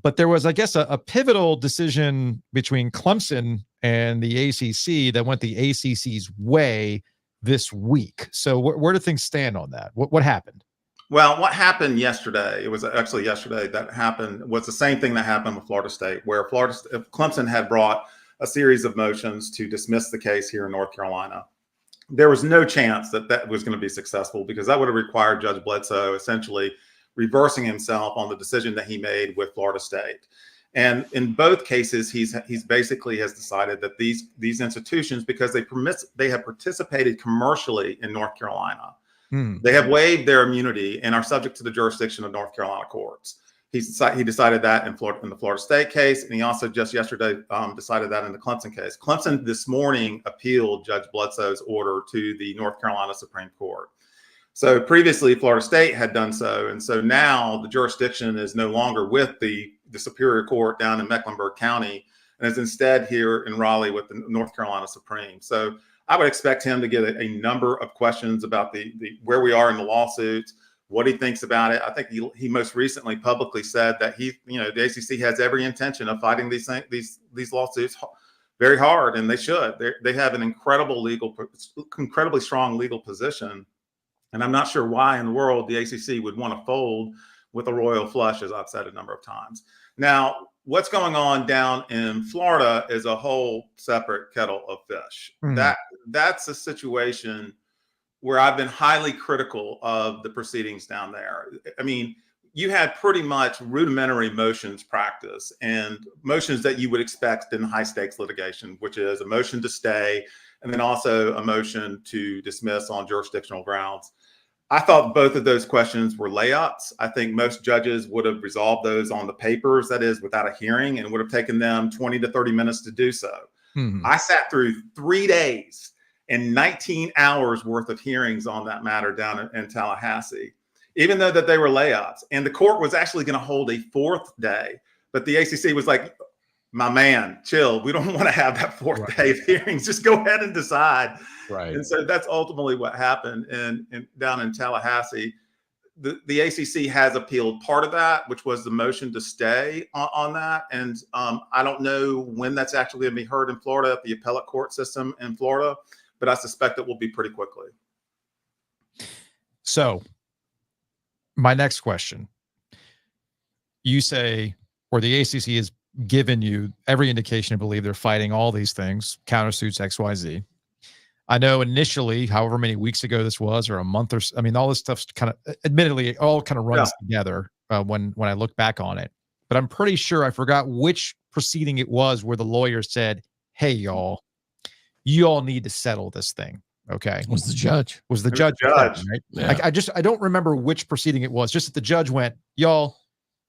But there was, I guess, a pivotal decision between Clemson and the ACC that went the ACC's way this week. So where do things stand on that? What happened? Well, what happened yesterday, it was actually yesterday that happened, was the same thing that happened with Florida State, where Clemson had brought a series of motions to dismiss the case here in North Carolina. There was no chance that was going to be successful, because that would have required Judge Bledsoe essentially reversing himself on the decision that he made with Florida State. And in both cases, he's basically has decided that these institutions, because they have participated commercially in North Carolina, they have waived their immunity and are subject to the jurisdiction of North Carolina courts. He decided that in the Florida State case, and he also just yesterday decided that in the Clemson case. Clemson this morning appealed Judge Bledsoe's order to the North Carolina Supreme Court. So previously, Florida State had done so, and so now the jurisdiction is no longer with the Superior Court down in Mecklenburg County, and is instead here in Raleigh with the North Carolina Supreme. So I would expect him to get a number of questions about the where we are in the lawsuits, what he thinks about it. I think he most recently publicly said that the ACC has every intention of fighting these lawsuits very hard, and they should. They have an incredibly strong legal position, and I'm not sure why in the world the ACC would want to fold with a royal flush, as I've said a number of times. Now, what's going on down in Florida is a whole separate kettle of fish. That's a situation where I've been highly critical of the proceedings down there. I mean, you had pretty much rudimentary motions practice and motions that you would expect in high stakes litigation, which is a motion to stay and then also a motion to dismiss on jurisdictional grounds. I thought both of those questions were layups. I think most judges would have resolved those on the papers, that is, without a hearing, and would have taken them 20 to 30 minutes to do so. I sat through 3 days and 19 hours worth of hearings on that matter down in Tallahassee, even though that they were layups. And the court was actually going to hold a 4th day, but the ACC was like, my man, chill. We don't want to have that 4th day of hearings. Just go ahead and decide. Right. And so that's ultimately what happened down in Tallahassee. The ACC has appealed part of that, which was the motion to stay on that. And I don't know when that's actually going to be heard in Florida at the appellate court system in Florida, but I suspect it will be pretty quickly. So my next question, you say, or the ACC has given you every indication to believe they're fighting all these things, countersuits, XYZ. I know initially, however many weeks ago this was, or a month or so, I mean, all this stuff's kind of, admittedly, it all kind of runs together when I look back on it. But I'm pretty sure I forgot which proceeding it was where the lawyer said, hey, y'all, you all need to settle this thing. Okay. Was the judge. Was the judge. Right? Yeah. I don't remember which proceeding it was, just that the judge went, y'all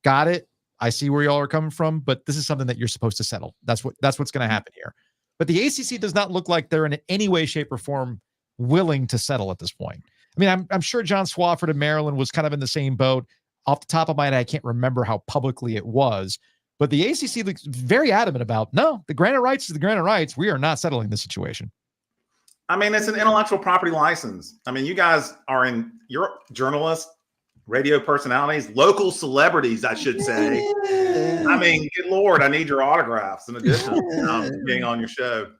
got it. I see where y'all are coming from, but this is something that you're supposed to settle. That's what's going to happen here. But the ACC does not look like they're in any way, shape, or form willing to settle at this point. I mean, I'm sure John Swofford of Maryland was kind of in the same boat. Off the top of my head, I can't remember how publicly it was, but the ACC looks very adamant about, no, the grant of rights is the grant of rights. We are not settling this situation. I mean, it's an intellectual property license. I mean, you guys you're journalists, radio personalities, local celebrities, I should say. I mean, good Lord, I need your autographs in addition to being on your show.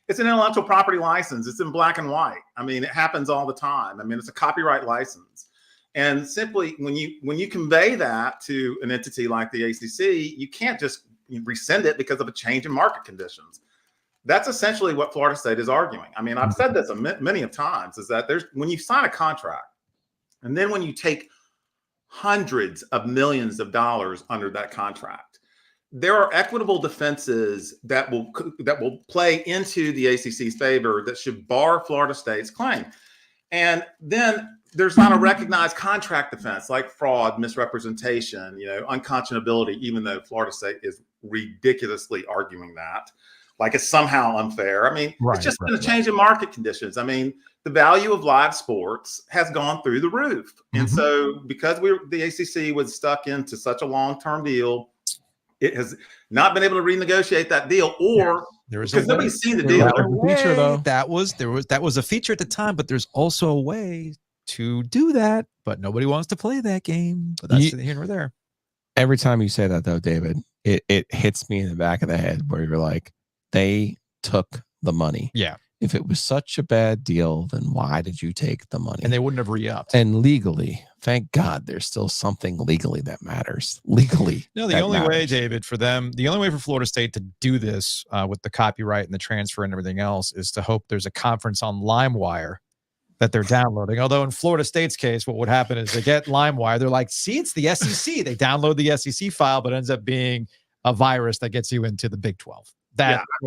It's an intellectual property license. It's in black and white. I mean, it happens all the time. I mean, it's a copyright license. And simply when you convey that to an entity like the ACC, you can't just rescind it because of a change in market conditions. That's essentially what Florida State is arguing. I mean, I've said this many of times, is that when you sign a contract, and then when you take hundreds of millions of dollars under that contract, there are equitable defenses that will play into the ACC's favor that should bar Florida State's claim. And then there's not a recognized contract defense like fraud, misrepresentation, unconscionability, even though Florida State is ridiculously arguing that, like it's somehow unfair. I mean, it's just been a change in market conditions. I mean, the value of live sports has gone through the roof. And so because the ACC was stuck into such a long-term deal, it has not been able to renegotiate that deal, or because nobody's seen the deal. That was a feature at the time, but there's also a way to do that, but nobody wants to play that game. But that's here nor there. Every time you say that, though, David, it hits me in the back of the head where you're like, they took the money. Yeah. If it was such a bad deal, then why did you take the money? And they wouldn't have re-upped. And legally, thank God, there's still something legally that matters. Legally. No, the only way, David, the only way for Florida State to do this with the copyright and the transfer and everything else is to hope there's a conference on LimeWire that they're downloading. Although in Florida State's case, what would happen is they get LimeWire. They're like, see, it's the SEC. They download the SEC file, but it ends up being a virus that gets you into the Big 12.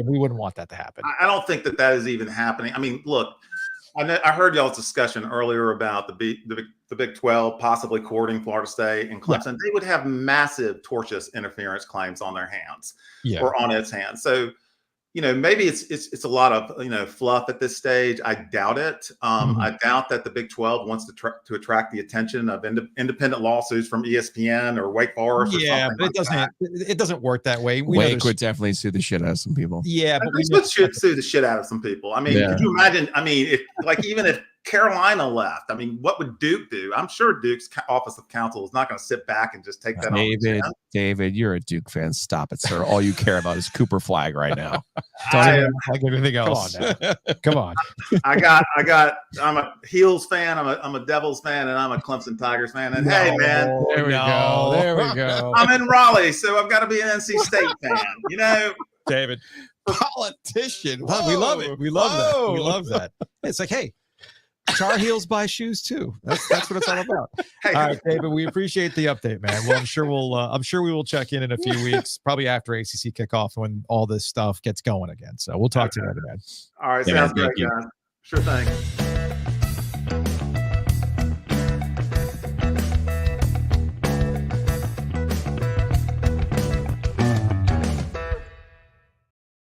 We wouldn't want that to happen. I don't think that is even happening. I mean, look, I heard y'all's discussion earlier about the Big 12 possibly courting Florida State and Clemson. Yeah. They would have massive tortious interference claims on their hands or on its hands. So, maybe it's a lot of, fluff at this stage. I doubt it. I doubt that the Big 12 wants to attract the attention of independent lawsuits from ESPN or Wake Forest. Yeah, but it doesn't work that way. Wake would definitely sue the shit out of some people. Yeah, but we should sue the shit out of some people. I mean, could you imagine? I mean, even if Carolina left. I mean, what would Duke do? I'm sure Duke's Office of Counsel is not going to sit back and just take that on. David, you're a Duke fan. Stop it, sir. All you care about is Cooper Flag right now. Don't even like anything else. Come on. I'm a Heels fan. I'm a Devils fan, and I'm a Clemson Tigers fan. And hey, man, there we go. I'm in Raleigh, so I've got to be an NC State fan. You know, David, politician. Whoa, we love it. We love that. We love that. It's like, hey, Tar Heels buy shoes too. That's what it's all about. Hey. All right, David, we appreciate the update, man. Well, I'm sure we will check in a few weeks, probably after ACC kickoff when all this stuff gets going again. So we'll talk to you later, man. All right, sounds great, guys. Sure thing.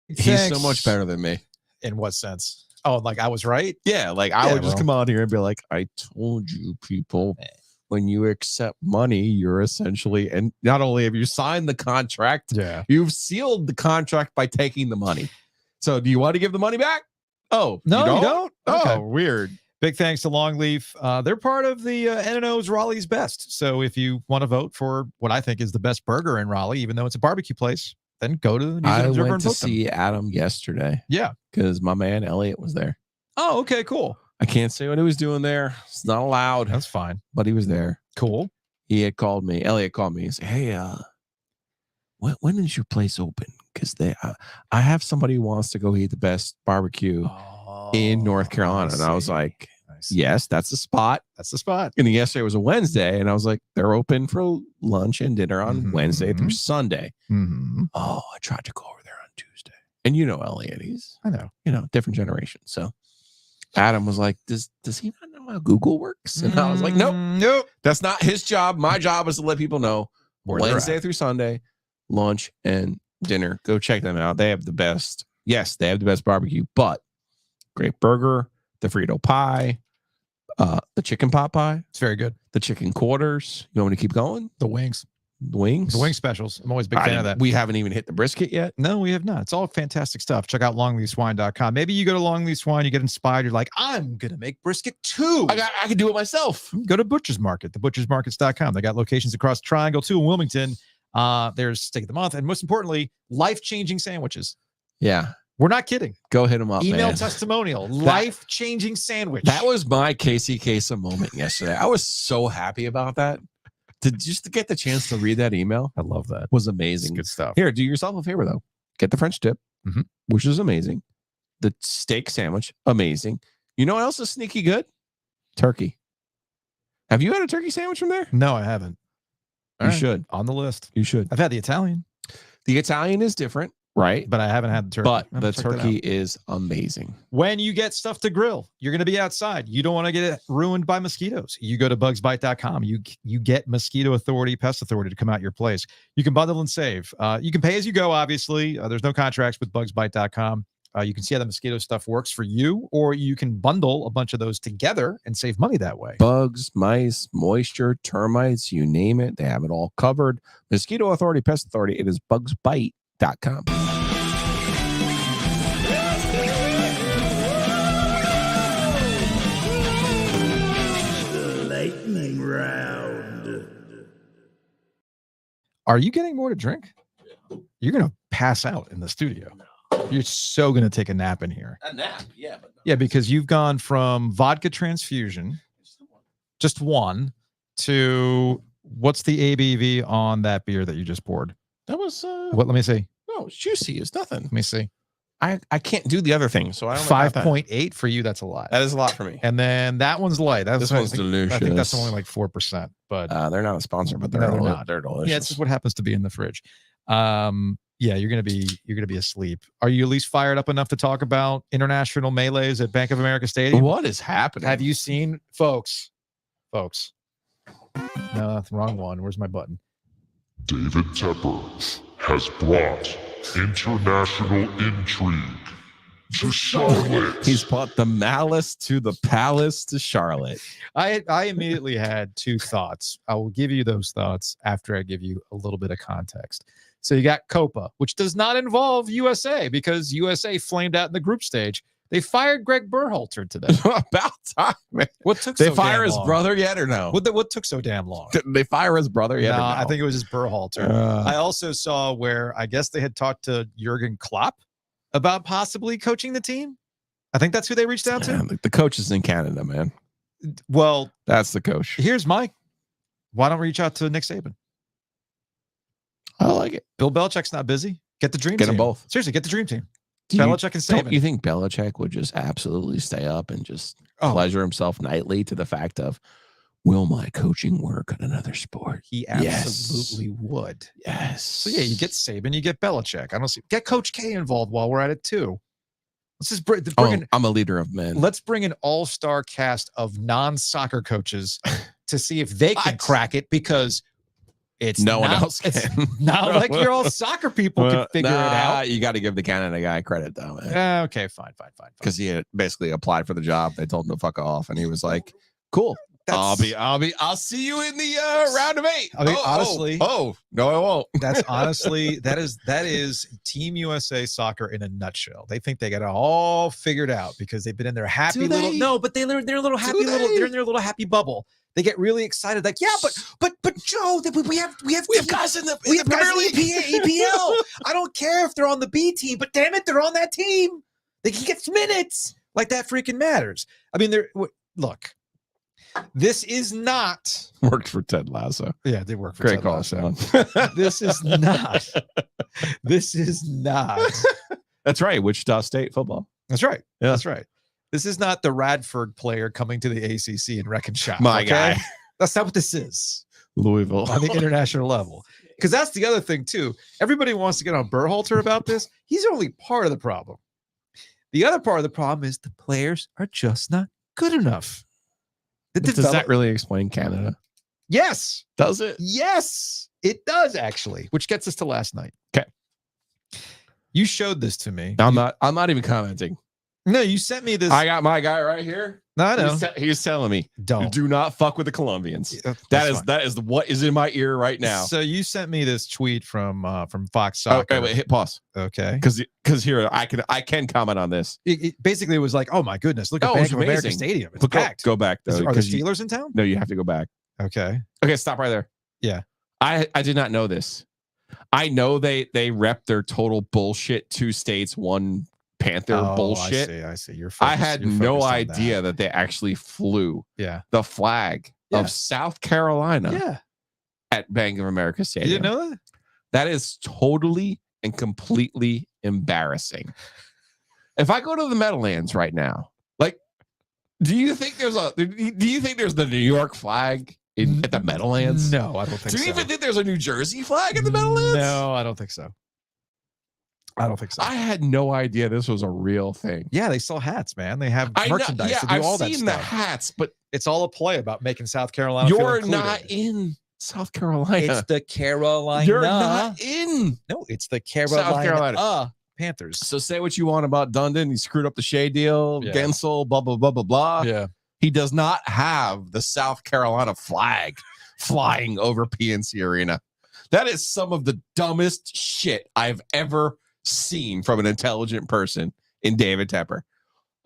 He's so much better than me. In what sense? Oh, like I was right? Yeah, like I would just come on here and be like, I told you, people, when you accept money, you're essentially, and not only have you signed the contract, you've sealed the contract by taking the money. So do you want to give the money back? Oh, no, you don't? Oh, okay. Weird. Big thanks to Longleaf. They're part of the NNO's Raleigh's Best. So if you want to vote for what I think is the best burger in Raleigh, even though it's a barbecue place, then go to the News and Observer I went and to vote them. see Adam yesterday. Yeah. Because my man Elliot was there. Oh, okay, cool. I can't say what he was doing there. It's not allowed. That's fine. But he was there. Cool. He had called me. Elliot called me and said, hey, when is your place open? Because I have somebody who wants to go eat the best barbecue in North Carolina. And I was like, yes, that's the spot. That's the spot. And yesterday was a Wednesday. And I was like, they're open for lunch and dinner on Wednesday through Sunday. Oh, I tried to go over there on Tuesday. And you know Elliot, I know. Different generation. So Adam was like, does he not know how Google works? And I was like, nope. That's not his job. My job is to let people know Wednesday through Sunday, lunch and dinner. Go check them out. They have the best. Yes, they have the best barbecue, but great burger, the Frito pie, the chicken pot pie. It's very good. The chicken quarters. You want me to keep going? The wings. The wings. The wing specials. I'm always a big fan of that. We haven't even hit the brisket yet. No, we have not. It's all fantastic stuff. Check out longleafswine.com. Maybe you go to Longleaf Swine, you get inspired. You're like, I'm going to make brisket too. I can do it myself. Go to Butcher's Market, thebutchersmarkets.com. They got locations across the Triangle, 2 in Wilmington. There's Steak of the Month. And most importantly, life-changing sandwiches. Yeah. We're not kidding. Go hit them up, Email man. testimonial. Life-changing sandwich. That was my Casey Kasem moment yesterday. I was so happy about that. Just to get the chance to read that email. I love that. Was amazing. Good stuff. Here, do yourself a favor, though. Get the French dip, which is amazing. The steak sandwich, amazing. You know what else is sneaky good? Turkey. Have you had a turkey sandwich from there? No, I haven't. You should. On the list. You should. I've had the Italian. The Italian is different, right? But I haven't had the turkey. But the turkey is amazing. When you get stuff to grill, you're going to be outside. You don't want to get it ruined by mosquitoes. You go to bugsbite.com. You get Mosquito Authority, Pest Authority to come out your place. You can bundle and save. You can pay as you go, obviously. There's no contracts with bugsbite.com. You can see how the mosquito stuff works for you, or you can bundle a bunch of those together and save money that way. Bugs, mice, moisture, termites, you name it. They have it all covered. Mosquito Authority, Pest Authority. It is bugsbite.com. Lightning round. Are you getting more to drink? You're going to pass out in the studio. You're so going to take a nap in here. A nap, yeah. But no. Yeah, because you've gone from vodka transfusion, just one, to what's the ABV on that beer that you just poured? That was what? Let me see. No, it's juicy. It's nothing. Let me see. I can't do the other thing, so I don't. 5.8 for you. That's a lot. That is a lot for me. And then that one's light. This one's delicious. I think that's only like 4%. But they're not a sponsor, but they're not. They're delicious. Yeah, it's just what happens to be in the fridge. Yeah, you're gonna be asleep. Are you at least fired up enough to talk about international melees at Bank of America Stadium? What is happening? Have you seen, folks? No, wrong one. Where's my button? David Tepper has brought international intrigue to Charlotte. He's brought the malice to the palace to Charlotte. I immediately had two thoughts. I will give you those thoughts after I give you a little bit of context. So you got Copa, which does not involve USA because USA flamed out in the group stage. They fired Greg Berhalter today. About time, man. What took They so fire damn his long? brother yet or no? What took so damn long? Did they fire his brother yet? No, or no? I think it was just Berhalter. I also saw where I guess they had talked to Jurgen Klopp about possibly coaching the team. I think that's who they reached out to. The coach is in Canada, man. Well, That's the coach. here's Mike. Why don't we reach out to Nick Saban? I like it. Bill Belichick's not busy. Get the dream Get team. them both. Seriously, get the dream team. Do Belichick and don't Saban. you think Belichick would just absolutely stay up and just Oh. pleasure himself nightly to the fact of, will my coaching work on another sport? He Yes. absolutely would. Yes. So yeah, you get Saban, you get Belichick. I don't see. Get Coach K involved while we're at it too. Let's just bring in. I'm a leader of men. Let's bring an all-star cast of non-soccer coaches to see if they can crack it, because it's No one not- else it's can. not like you're all soccer people can figure it out. You got to give the Canada guy credit though, man. Okay, fine. Because he had basically applied for the job. They told him to fuck off, and he was like, "Cool, I'll see you in the round of 8." I mean, honestly, no, I won't. That's honestly that is Team USA soccer in a nutshell. They think they got it all figured out because they've been in their happy Do little they? no, but they're a little happy Do little they? they're in their little happy bubble. They get really excited, like, yeah, but Joe, we have guys in the we have guys Premier in League. the EPL. I don't care if they're on the B team, but damn it, they're on that team. They can get minutes. Like that freaking matters. I mean, look. This is not Worked for Ted Lasso. Yeah, they work for Great Ted call, Lasso. Sean. This is not. This is not. That's right. Wichita State football. That's right. Yeah. That's right. This is not the Radford player coming to the ACC and wrecking shop. My guy. That's not what this is Louisville. on the international level. Because that's the other thing too. Everybody wants to get on Berhalter about this. He's only part of the problem. The other part of the problem is the players are just not good enough. Does that really explain Canada? Yes. Does it? Yes, it does actually. Which gets us to last night. Okay. You showed this to me. I'm not even commenting. No, you sent me this. I got my guy right here. No, I know. He's telling me, Don't. do not fuck with the Colombians. That's That is what is in my ear right now. So you sent me this tweet from Fox Soccer. Okay, wait, hit pause. Okay. Because here I can comment on this. It basically was like, oh my goodness, look at Oh, Bank it's of America amazing. Stadium. It's But packed. go back though. Are the 'cause you- Steelers in town? no, you have to go back. Okay. Okay, stop right there. Yeah. I did not know this. I know they rep their total bullshit 2 states, 1 Panther bullshit. I see. I had no idea that they actually flew Yeah. the flag Yeah. of South Carolina Yeah. at Bank of America You Stadium. didn't know that? That is totally and completely embarrassing. If I go to the Meadowlands right now, like, do you think there's the New York flag at the Meadowlands? No, I don't think Do so. you even think there's a New Jersey flag at the Meadowlands? No, I don't think so. I don't think so. I had no idea this was a real thing. Yeah, they sell hats, man. They have I know, merchandise yeah, to do I've all that seen the stuff. hats, but It's all a play about making South Carolina feel you're included. not in South Carolina. It's the Carolina. You're not in. No, it's the Carolina, Carolina. Panthers. So say what you want about Dundon. He screwed up the Shea deal. Yeah. Gensel, blah, blah, blah, blah, blah. Yeah. He does not have the South Carolina flag flying over PNC Arena. That is some of the dumbest shit I've ever seen from an intelligent person in David Tepper.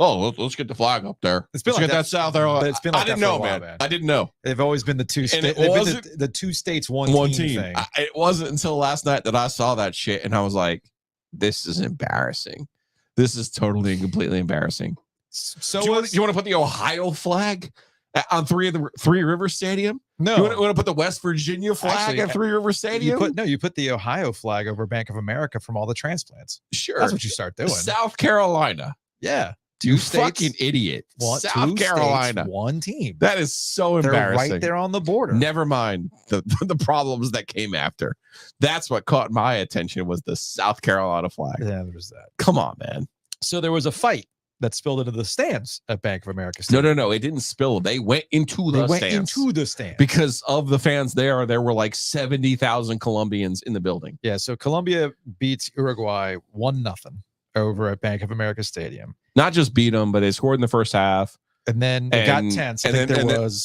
Oh, let's get the flag up there. It's been Let's like get that South Carolina. but it's been like I didn't that for know, a while, man. I didn't know. They've always been the two And states. it They've been wasn't the 2 states, one team thing. It wasn't until last night that I saw that shit and I was like, this is embarrassing. This is totally and completely embarrassing. So Do you want to put the Ohio flag on Three River Stadium? no, You want to put the West Virginia flag Actually, at Three River Stadium? you put the Ohio flag over Bank of America from all the transplants. Sure. That's what you start doing. South Carolina. Yeah. You states, fucking idiot. Two South Carolina. states, one team. That is so They're embarrassing. right there on the border. Never mind the problems that came after. That's what caught my attention was the South Carolina flag. Yeah, there's that. Come on, man. So there was a fight that spilled into the stands at Bank of America Stadium. No. It didn't spill. They went into the stands. stands. Because of the fans there were like 70,000 Colombians in the building. Yeah, so Colombia beats Uruguay 1-0 over at Bank of America Stadium. Not just beat them, but they scored in the first half. And then it got tense. I think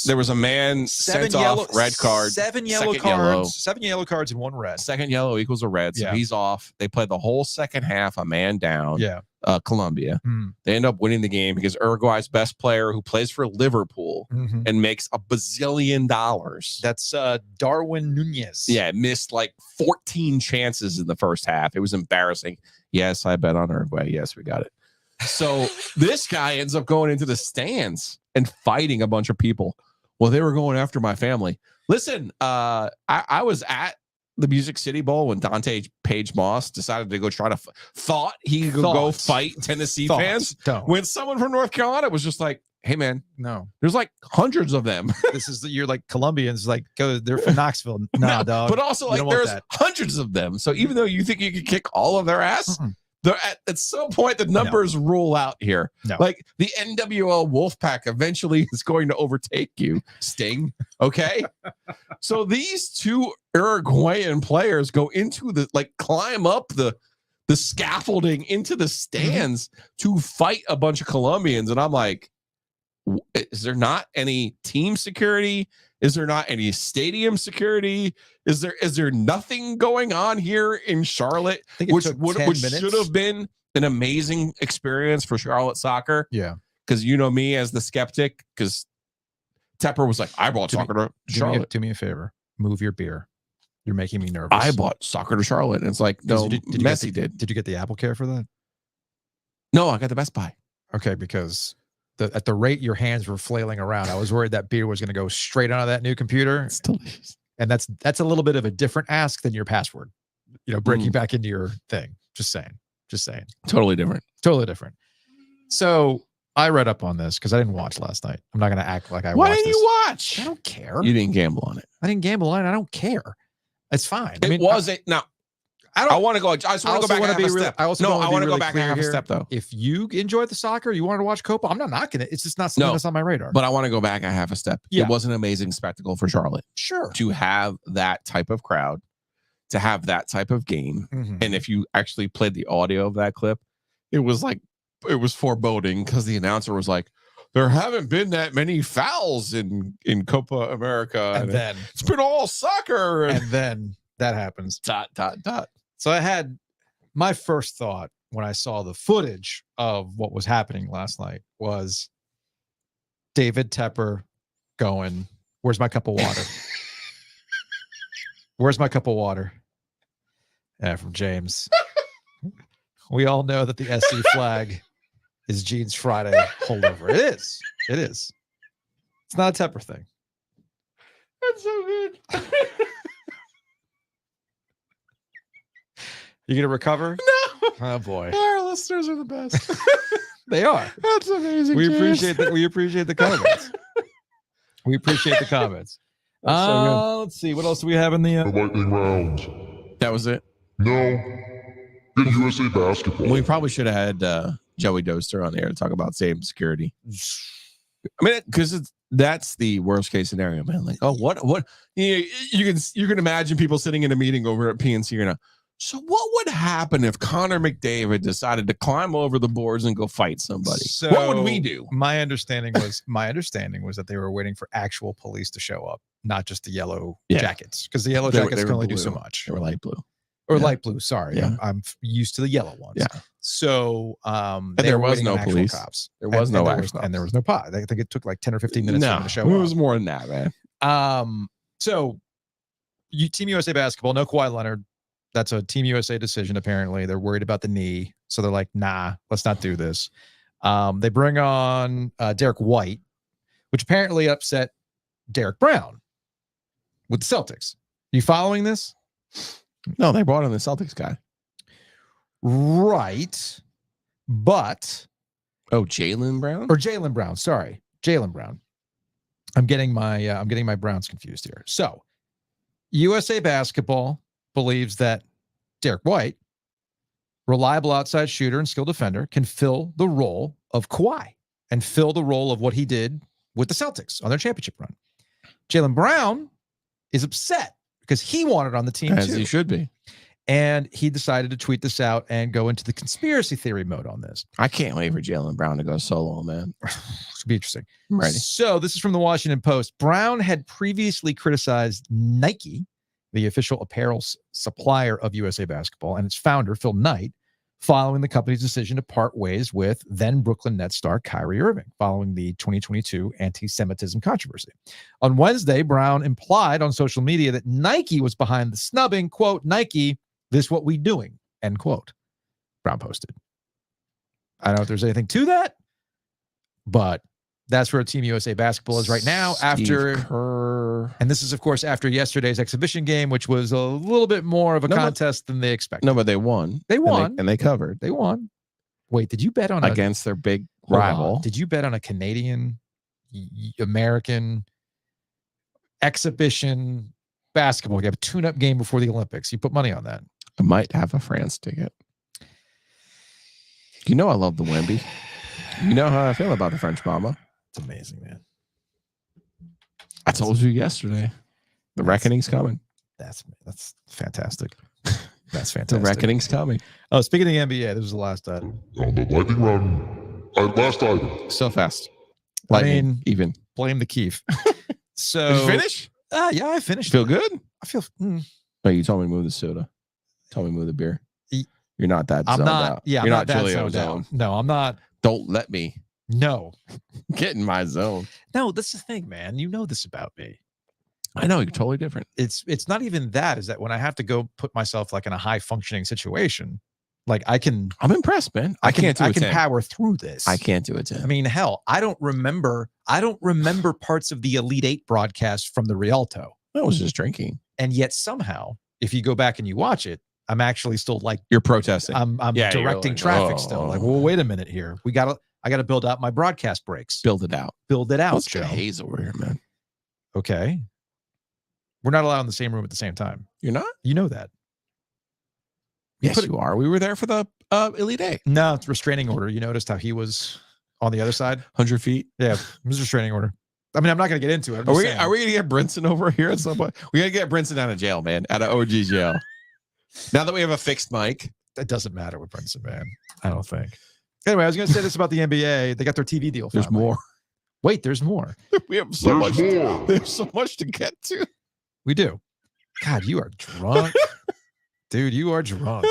there was a man sent off, red card. 7 yellow second cards. yellow. 7 yellow cards and 1 red. Second yellow equals a red, so Yeah. he's off. They played the whole second half, a man down. Yeah. Columbia. Mm. They end up winning the game because Uruguay's best player, who plays for Liverpool and makes $1 bazillion. That's Darwin Nunez. Yeah, missed like 14 chances in the first half. It was embarrassing. Yes, I bet on Uruguay. Yes, we got it. So this guy ends up going into the stands and fighting a bunch of people. Well, they were going after my family. Listen, I was at the Music City Bowl when Dante Page Moss decided to go try to thought he could go fight Tennessee fans. When someone from North Carolina was just like, hey man, no, there's like hundreds of them. You're like Colombians, like they're from Knoxville. Nah, dog. But also like there's hundreds of them. So even though you think you could kick all of their ass, at some point the numbers rule out here. No. Like the NWL Wolfpack eventually is going to overtake you, Sting. Okay. So these two Uruguayan players go into climb up the scaffolding into the stands to fight a bunch of Colombians. And I'm like, is there not any team security? Is there not any stadium security? Is there nothing going on here in Charlotte, which should have been an amazing experience for Charlotte soccer? Yeah, because you know me as the skeptic. Because Tepper was like, I brought soccer to Charlotte. Do me a favor, move your beer. You're making me nervous. I bought soccer to Charlotte, and it's like, no, Messi did. Did you get the Apple Care for that? No, I got the Best Buy. Okay, because at the rate your hands were flailing around, I was worried that beer was going to go straight onto that new computer. It's delicious. And that's a little bit of a different ask than your password. Breaking back into your thing. Just saying. Totally different. So I read up on this because I didn't watch last night. I'm not going to act like I watched. Why didn't you watch? I don't care. You didn't gamble on it. I didn't gamble on it. I don't care. It's fine. I want to go. I just want to go back half a step. I want to go back half a step though. If you enjoyed the soccer, you wanted to watch Copa, I'm not knocking it. It's just not something that's on my radar. But I want to go back a half a step. Yeah. It was an amazing spectacle for Charlotte. Sure. To have that type of crowd, to have that type of game. And if you actually played the audio of that clip, it was foreboding because the announcer was like, there haven't been that many fouls in Copa America. And then it's been all soccer. And then that happens. ... So I had my first thought when I saw the footage of what was happening last night was David Tepper going, where's my cup of water? Where's my cup of water? Yeah, from James. We all know that the SC flag is Gene's Friday holdover. It is. It's not a Tepper thing. That's so good. You gonna recover? No. Oh boy. Our listeners are the best. They are. That's amazing. We appreciate that. We appreciate the comments. Let's see. What else do we have in the lightning round? That was it. No. Good USA basketball. We probably should have had Joey Doster on the air to talk about same security. I mean, because that's the worst case scenario, man. Like, oh, what? You can imagine people sitting in a meeting over at PNC. So what would happen if Connor McDavid decided to climb over the boards and go fight somebody? So what would we do? My understanding was that they were waiting for actual police to show up, not just the yellow jackets, because the yellow jackets can only do so much. They were light blue. Or light blue. Sorry, yeah. I'm used to the yellow ones. Yeah. So there was no police. Cops. There was no actual cops. And there was no pot. I think it took like 10 or 15 minutes for them to show up. It was more than that, man. So Team USA basketball, no Kawhi Leonard. That's a Team USA decision. Apparently, they're worried about the knee, so they're like, "Nah, let's not do this." They bring on Derek White, which apparently upset Derek Brown with the Celtics. You following this? No, they brought in the Celtics guy. Right. But Jaylen Brown? Or Jaylen Brown, sorry. Jaylen Brown. I'm getting my Browns confused here. So USA basketball believes that Derek White, reliable outside shooter and skilled defender, can fill the role of Kawhi and fill the role of what he did with the Celtics on their championship run. Jaylen Brown is upset because he wanted on the team as too. He should be. And he decided to tweet this out and go into the conspiracy theory mode on this. I can't wait for Jaylen Brown to go solo, man. It's be interesting. I'm ready. So this is from the Washington Post. Brown had previously criticized Nike, the official apparel supplier of USA Basketball, and its founder, Phil Knight, following the company's decision to part ways with then Brooklyn Nets star Kyrie Irving following the 2022 anti-Semitism controversy. On Wednesday, Brown implied on social media that Nike was behind the snubbing. Quote, Nike, this what we doing, end quote. Brown posted. I don't know if there's anything to that, but that's where Team USA basketball is right now. And this is, of course, after yesterday's exhibition game, which was a little bit more of a contest than they expected. No, but they won. They won. And they covered. They won. Wait, did you bet on against their big rival? Did you bet on a Canadian, American exhibition basketball game, a tune-up game before the Olympics? You put money on that. I might have a France ticket. You know I love the Wemby. You know how I feel about the French Mama. It's amazing, man. I told you yesterday. The reckoning's coming. That's fantastic. That's fantastic. The reckoning's coming. Oh, speaking of the NBA, this was the last item. On the lightning round, last item. So fast. Lightning, even. Blame the Keef. So did you finish? Yeah, I finished. Feel good? I feel. Oh, you told me to move the soda. Told me to move the beer. You're not that. I'm zoned not. out. Yeah, you're I'm not that Julio zoned out. zone. No, I'm not. Don't let me. No. Get in my zone. No, that's the thing, man. You know this about me. I know you're totally different. It's not even that. Is that when I have to go put myself like in a high functioning situation, like I'm impressed, man. I can power through this. I can't do it. 10. I mean, hell, I don't remember parts of the Elite Eight broadcast from the Rialto. I was just drinking. And yet somehow, if you go back and you watch it, I'm actually still like you're protesting. I'm directing like, traffic still. Like, well, wait a minute here. I gotta build out my broadcast breaks. Build it out. Let's get Hayes over here, man. Okay. We're not allowed in the same room at the same time. You're not? You know that. Yes, you are. We were there for the Elite Eight. No, it's restraining order. You noticed how he was on the other side? 100 feet? Yeah, it was restraining order. I mean, I'm not going to get into it. Are we going to get Brinson over here at some point? We got to get Brinson out of jail, man. Out of OG jail. Now that we have a fixed mic. It doesn't matter with Brinson, man. I don't think. Anyway, I was going to say this about the NBA. They got their TV deal. There's more. Wait, there's more. We have so much. There's so much to get to. We do. God, you are drunk. Dude, you are drunk.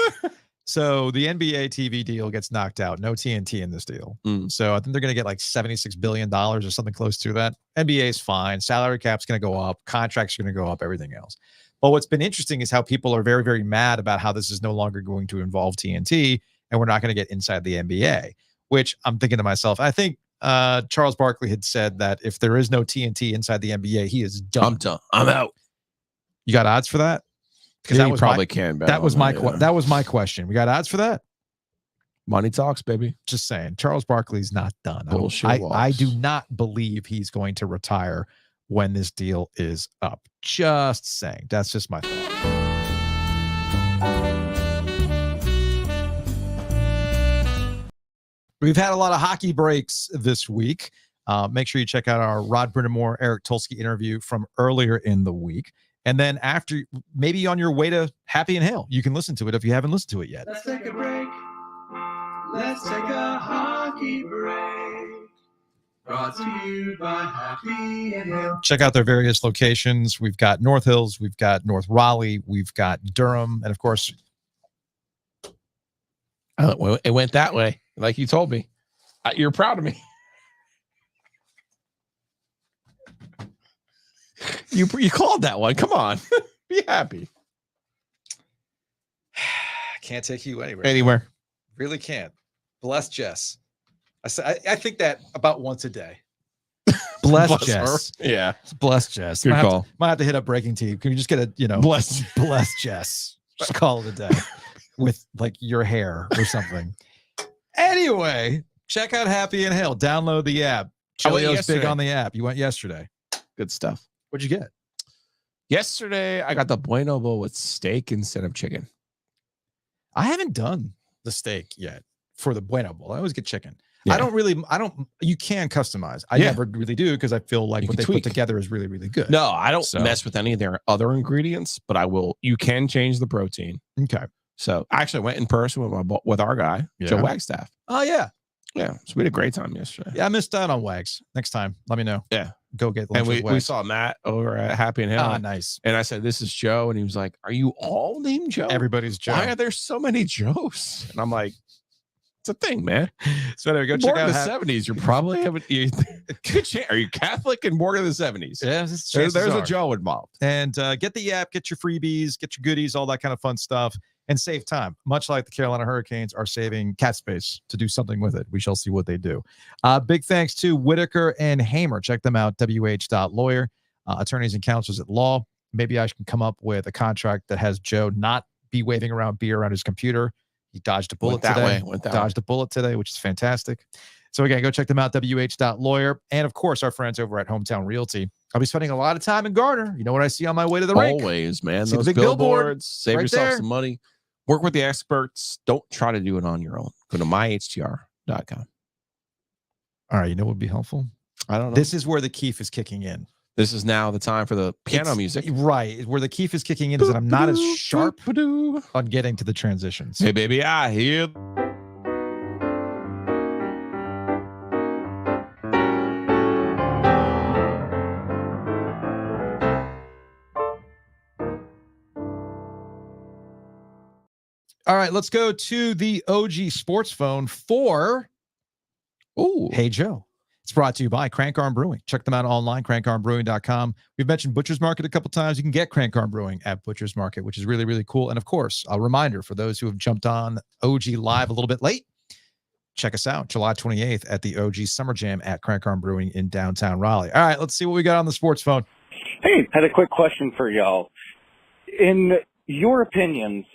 So the NBA TV deal gets knocked out. No TNT in this deal. So I think they're going to get like $76 billion or something close to that. NBA is fine. Salary cap's going to go up. Contracts are going to go up. Everything else. But what's been interesting is how people are very, very mad about how this is no longer going to involve TNT and we're not going to get inside the NBA, which I'm thinking to myself, I think Charles Barkley had said that if there is no TNT inside the NBA, he is done. I'm done. I'm out. You got odds for that? Because that was probably can. That was my question. We got odds for that? Money talks, baby. Just saying. Charles Barkley's not done. Bullshit. I do not believe he's going to retire when this deal is up. Just saying. That's just my thought. We've had a lot of hockey breaks this week. Make sure you check out our Rod Brindamore, Eric Tulsky interview from earlier in the week. And then after, maybe on your way to Happy and Hail, you can listen to it if you haven't listened to it yet. Let's take a break. Let's take a hockey break. Brought to you by Happy and Hail. Check out their various locations. We've got North Hills, we've got North Raleigh, we've got Durham, and of course, it went that way, like you told me. You're proud of me. You called that one. Come on. Be happy. Can't take you anywhere. Anywhere. Really can't. Bless Jess. I think that about once a day. Bless Jess. Her. Yeah. Bless Jess. Good call. Might have to hit up Breaking Team. Can you just get a, bless Jess. Just call it a day with like your hair or something. Anyway, check out Happy and Hail. Download the app. Chilio's big on the app. You went yesterday. Good stuff. What'd you get? Yesterday, I got the Bueno Bowl with steak instead of chicken. I haven't done the steak yet for the Bueno Bowl. I always get chicken. Yeah. You can customize. I never really do because I feel like what they put together is really, really good. No, I don't mess with any of their other ingredients, but I will. You can change the protein. Okay. So I actually went in person with our guy, Joe Wagstaff. Oh, yeah. Yeah. So we had a great time yesterday. Yeah, I missed out on Wags. Next time, let me know. Yeah. go get lunch. And we saw Matt over at Happy and Hill. Ah, nice. And I said, "This is Joe," and he was like, "Are you all named Joe? Everybody's Joe. Why are there so many Joes?" And I'm like, "It's a thing, man." So anyway, go check born out in the 70s. You're probably having good chance. Are you Catholic and born in the 70s? Yeah, there's a Joe involved. And get the app, get your freebies, get your goodies, all that kind of fun stuff, and save time. Much like the Carolina Hurricanes are saving cat space to do something with it. We shall see what they do. Big thanks to Whitaker and Hamer. Check them out, wh.lawyer, attorneys and counselors at law. Maybe I can come up with a contract that has Joe not be waving around beer around his computer. He dodged a bullet today. Dodged a bullet today, which is fantastic. So again, go check them out, wh.lawyer. And of course, our friends over at Hometown Realty. I'll be spending a lot of time in Garner. You know what I see on my way to the rink? Always, man. See those the big billboards. Save right yourself there. some money. Work with the experts. Don't try to do it on your own. Go to myhtr.com. All right, you know what would be helpful? I don't know. This is where the Keef is kicking in. This is now the time for the piano music. Right. Where the Keef is kicking in is that I'm not as sharp on getting to the transitions. Hey, baby, I hear. All right, let's go to the OG Sports Phone for Hey Joe. It's brought to you by Crank Arm Brewing. Check them out online, crankarmbrewing.com. We've mentioned Butcher's Market a couple times. You can get Crank Arm Brewing at Butcher's Market, which is really, really cool. And of course, a reminder for those who have jumped on OG Live a little bit late, check us out July 28th at the OG Summer Jam at Crank Arm Brewing in downtown Raleigh. All right, let's see what we got on the Sports Phone. Hey, had a quick question for y'all. In your opinions,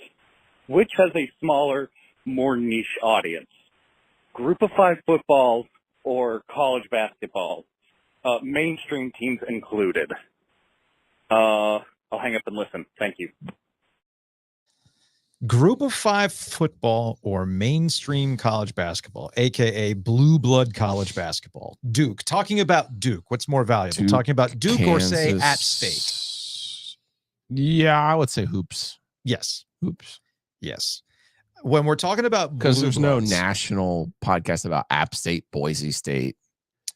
which has a smaller, more niche audience? Group of 5 football or college basketball? Mainstream teams included. I'll hang up and listen. Thank you. Group of 5 football or mainstream college basketball, a.k.a. blue blood college basketball. Duke. Talking about Duke, what's more valuable? Duke, Talking about Duke Kansas. or, say, App State? Yeah, I would say hoops. Yes. Hoops. Yes. When we're talking about because there's bloods, no national podcast about App State, Boise State.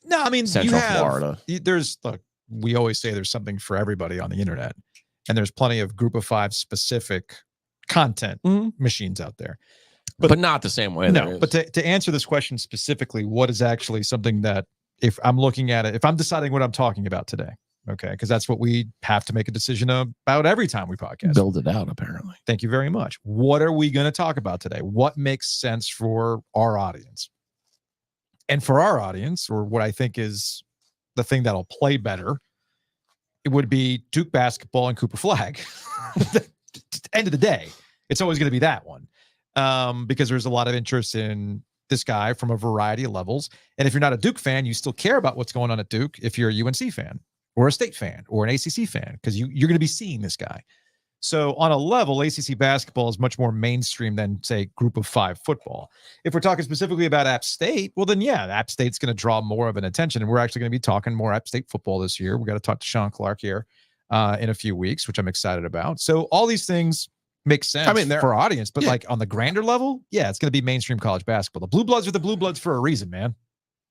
No, I mean, Central you have, Florida. There's, look, we always say there's something for everybody on the internet, and there's plenty of Group of 5 specific content machines out there, but not the same way. No, but to answer this question specifically, what is actually something that if I'm looking at it, if I'm deciding what I'm talking about today, okay, because that's what we have to make a decision about every time we podcast. Build it out, apparently. Thank you very much. What are we going to talk about today? What makes sense for our audience? And for our audience, or what I think is the thing that'll play better, it would be Duke basketball and Cooper Flag. End of the day, it's always going to be that one, because there's a lot of interest in this guy from a variety of levels. And if you're not a Duke fan, you still care about what's going on at Duke if you're a UNC fan or a State fan or an ACC fan, because you're going to be seeing this guy. So on a level, ACC basketball is much more mainstream than, say, Group of 5 football. If we're talking specifically about App State, well, then, yeah, App State's going to draw more of an attention. And we're actually going to be talking more App State football this year. We got to talk to Sean Clark here in a few weeks, which I'm excited about. So all these things make sense for our audience. But like on the grander level, yeah, it's going to be mainstream college basketball. The Blue Bloods are the Blue Bloods for a reason, man.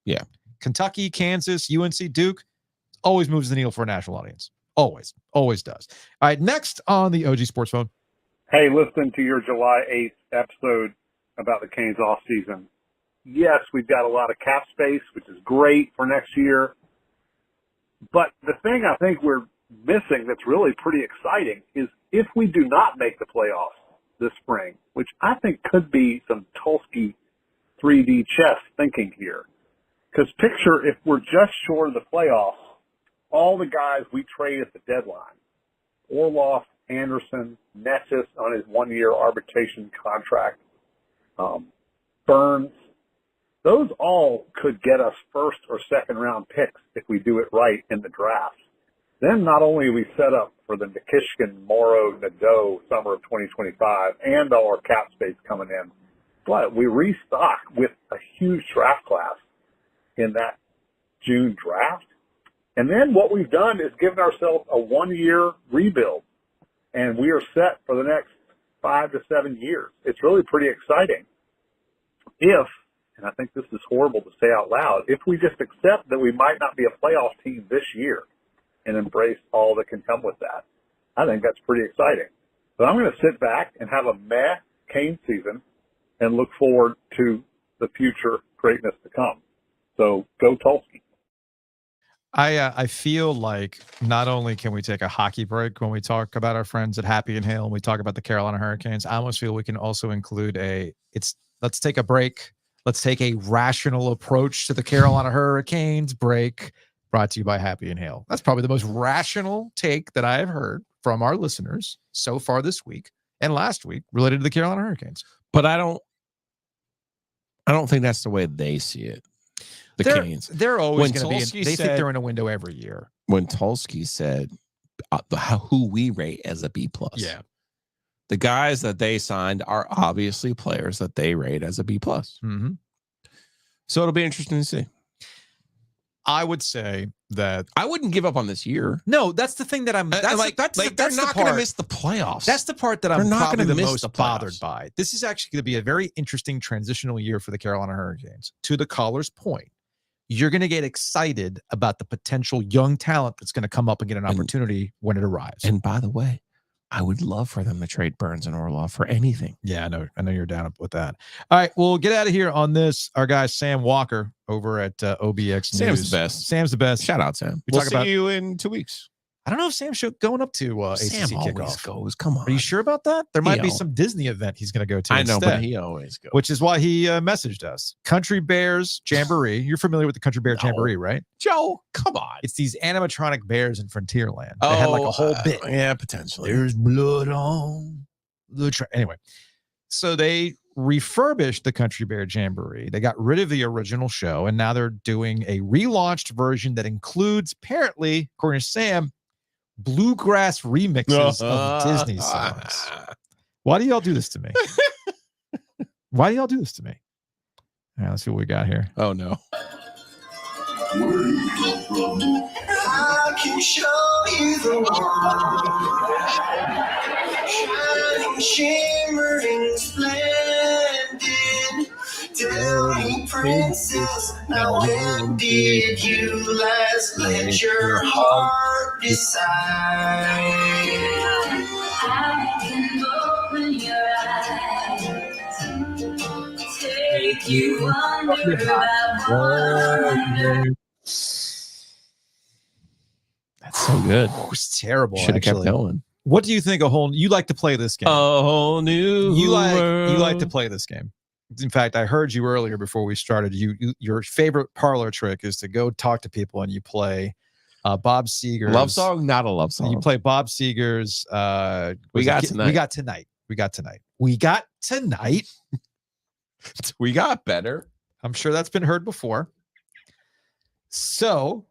Yeah. Kentucky, Kansas, UNC, Duke always moves the needle for a national audience. Always does. All right, next on the OG Sports Phone. Hey, listen to your July 8th episode about the Canes off season. Yes, we've got a lot of cap space, which is great for next year. But the thing I think we're missing that's really pretty exciting is if we do not make the playoffs this spring, which I think could be some Tulsi 3D chess thinking here. Because picture if we're just short of the playoffs, all the guys we trade at the deadline, Orloff, Anderson, Nessis on his 1-year arbitration contract, Burns, those all could get us first or second round picks if we do it right in the draft. Then not only are we set up for the Nikishkin, Morrow, Nadeau summer of 2025 and all our cap space coming in, but we restock with a huge draft class in that June draft. And then what we've done is given ourselves a 1-year rebuild, and we are set for the next 5 to 7 years. It's really pretty exciting. If, and I think this is horrible to say out loud, if we just accept that we might not be a playoff team this year and embrace all that can come with that, I think that's pretty exciting. But I'm going to sit back and have a meh Cane season and look forward to the future greatness to come. So go Tulsi. I feel like not only can we take a hockey break when we talk about our friends at Happy and Hale and we talk about the Carolina Hurricanes, I almost feel we can also include let's take a break. Let's take a rational approach to the Carolina Hurricanes break, brought to you by Happy and Hale. That's probably the most rational take that I have heard from our listeners so far this week and last week related to the Carolina Hurricanes. But I don't think that's the way they see it. Canes. They're always going to be. They think they're in a window every year. When Tulsi said who we rate as a B+. Yeah. The guys that they signed are obviously players that they rate as a B+. Mm-hmm. So it'll be interesting to see. I would say that I wouldn't give up on this year. No, that's the thing that I'm they're not going to miss the playoffs. That's the part that I'm not probably going to the miss most bothered by. This is actually going to be a very interesting transitional year for the Carolina Hurricanes. To the caller's point, you're going to get excited about the potential young talent that's going to come up and get an opportunity when it arrives. And by the way, I would love for them to trade Burns and Orlov for anything. Yeah, I know you're down with that. All right, we'll get out of here on this. Our guy Sam Walker over at OBX News. Sam's the best. Sam's the best. Shout out, Sam. We'll see you in 2 weeks. I don't know if Sam's going up to ACC Sam always kickoff. goes. Come on. Are you sure about that? There might be some Disney event he's going to go to. I know, instead, but he always goes. which is why he messaged us. Country Bears Jamboree. You're familiar with the Country Bear Jamboree, right? Joe, come on. It's these animatronic bears in Frontierland. They had like a whole bit. Yeah, potentially. There's blood on the train. Anyway, so they refurbished the Country Bear Jamboree. They got rid of the original show, and now they're doing a relaunched version that includes, apparently, according to Sam, bluegrass remixes of Disney songs. Why do y'all do this to me? Why do y'all do this to me? All right, let's see what we got here. Oh, no. I can show you the world. Shining, shimmering, splendid. Tell me, princess, now when did you last let your heart decide? I can open your eyes, take you under that wonder. That's so good. It was terrible. Should have kept going. What do you think? You like to play this game? A whole new you world. like to play this game. In fact, I heard you earlier before we started. Your favorite parlor trick is to go talk to people and you play Bob Seger's love song, not a love song. You play Bob Seger's. We got tonight. We got tonight. We got better. I'm sure that's been heard before. So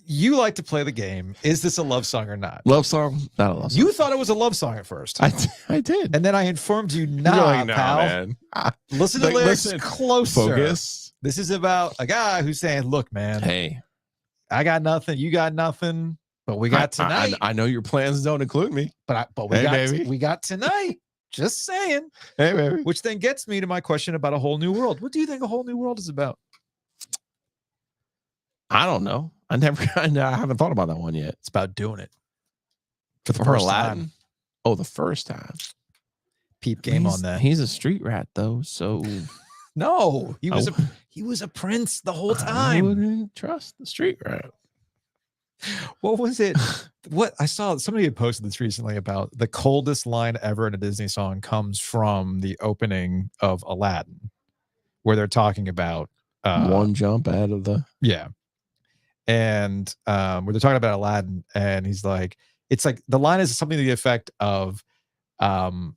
you like to play the game. Is this a love song or not? Love song, not a love song. You thought it was a love song at first. I did. And then I informed you, pal. Man. Listen to lyrics closer. Focus. This is about a guy who's saying, look, man. Hey. I got nothing. You got nothing. But we got tonight. I know your plans don't include me. But we got tonight. Just saying. Hey, baby. Which then gets me to my question about A Whole New World. What do you think A Whole New World is about? I don't know. I haven't thought about that one yet. It's about doing it for the For first Aladdin. time. Oh, the first time. Peep game on that. He's a street rat though, so no, he was a prince the whole time. I wouldn't trust the street rat. What was it? What I saw somebody had posted this recently about the coldest line ever in a Disney song comes from the opening of Aladdin, where they're talking about one jump out of the and where they're talking about Aladdin, and he's like, it's like the line is something to the effect of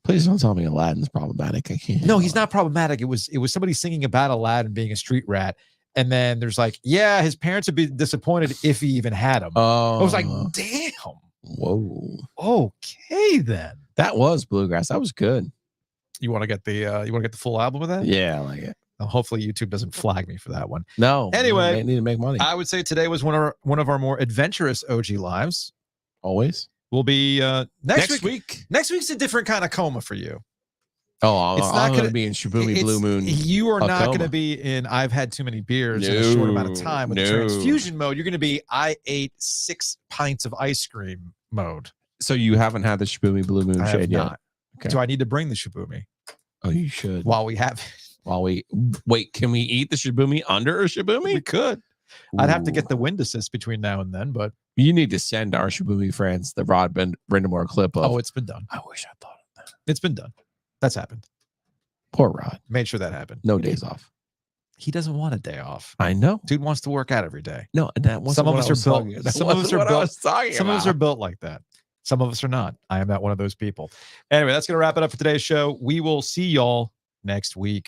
please don't tell me Aladdin's problematic. I can't. No, he's not problematic. It was somebody singing about Aladdin being a street rat. And then there's like, yeah, his parents would be disappointed if he even had him. I was like, damn. Whoa. Okay, then. That was bluegrass. That was good. You want to get the full album of that? Yeah, I like it. Hopefully YouTube doesn't flag me for that one. No. Anyway, I need to make money. I would say today was one of our more adventurous OG lives. Always. We'll be next week. week. Next week's a different kind of coma for you. Oh, It's I'm not going to be in Shibumi Blue Moon. You are not going to Akoma. be in I've had too many beers in a short amount of time with the transfusion mode. You're going to be I ate 6 pints of ice cream mode. So you haven't had the Shibumi Blue Moon I shade have yet? not. Okay. Do I need to bring the Shibumi? Oh, you should. While we have wait, can we eat the Shibumi under a Shibumi? We could. I'd have to get the wind assist between now and then, but you need to send our Shibumi friends the Rod Brindamore clip of. Oh, it's been done. I wish I thought of that. It's been done. That's happened. Poor Rod. Made sure that happened. No days off. He doesn't want a day off. I know. Dude wants to work out every day. No, that wasn't some of what us I was are built. talking about. Some of us are built. Some of us about. are built like that. Some of us are not. I am not one of those people. Anyway, that's going to wrap it up for today's show. We will see y'all next week.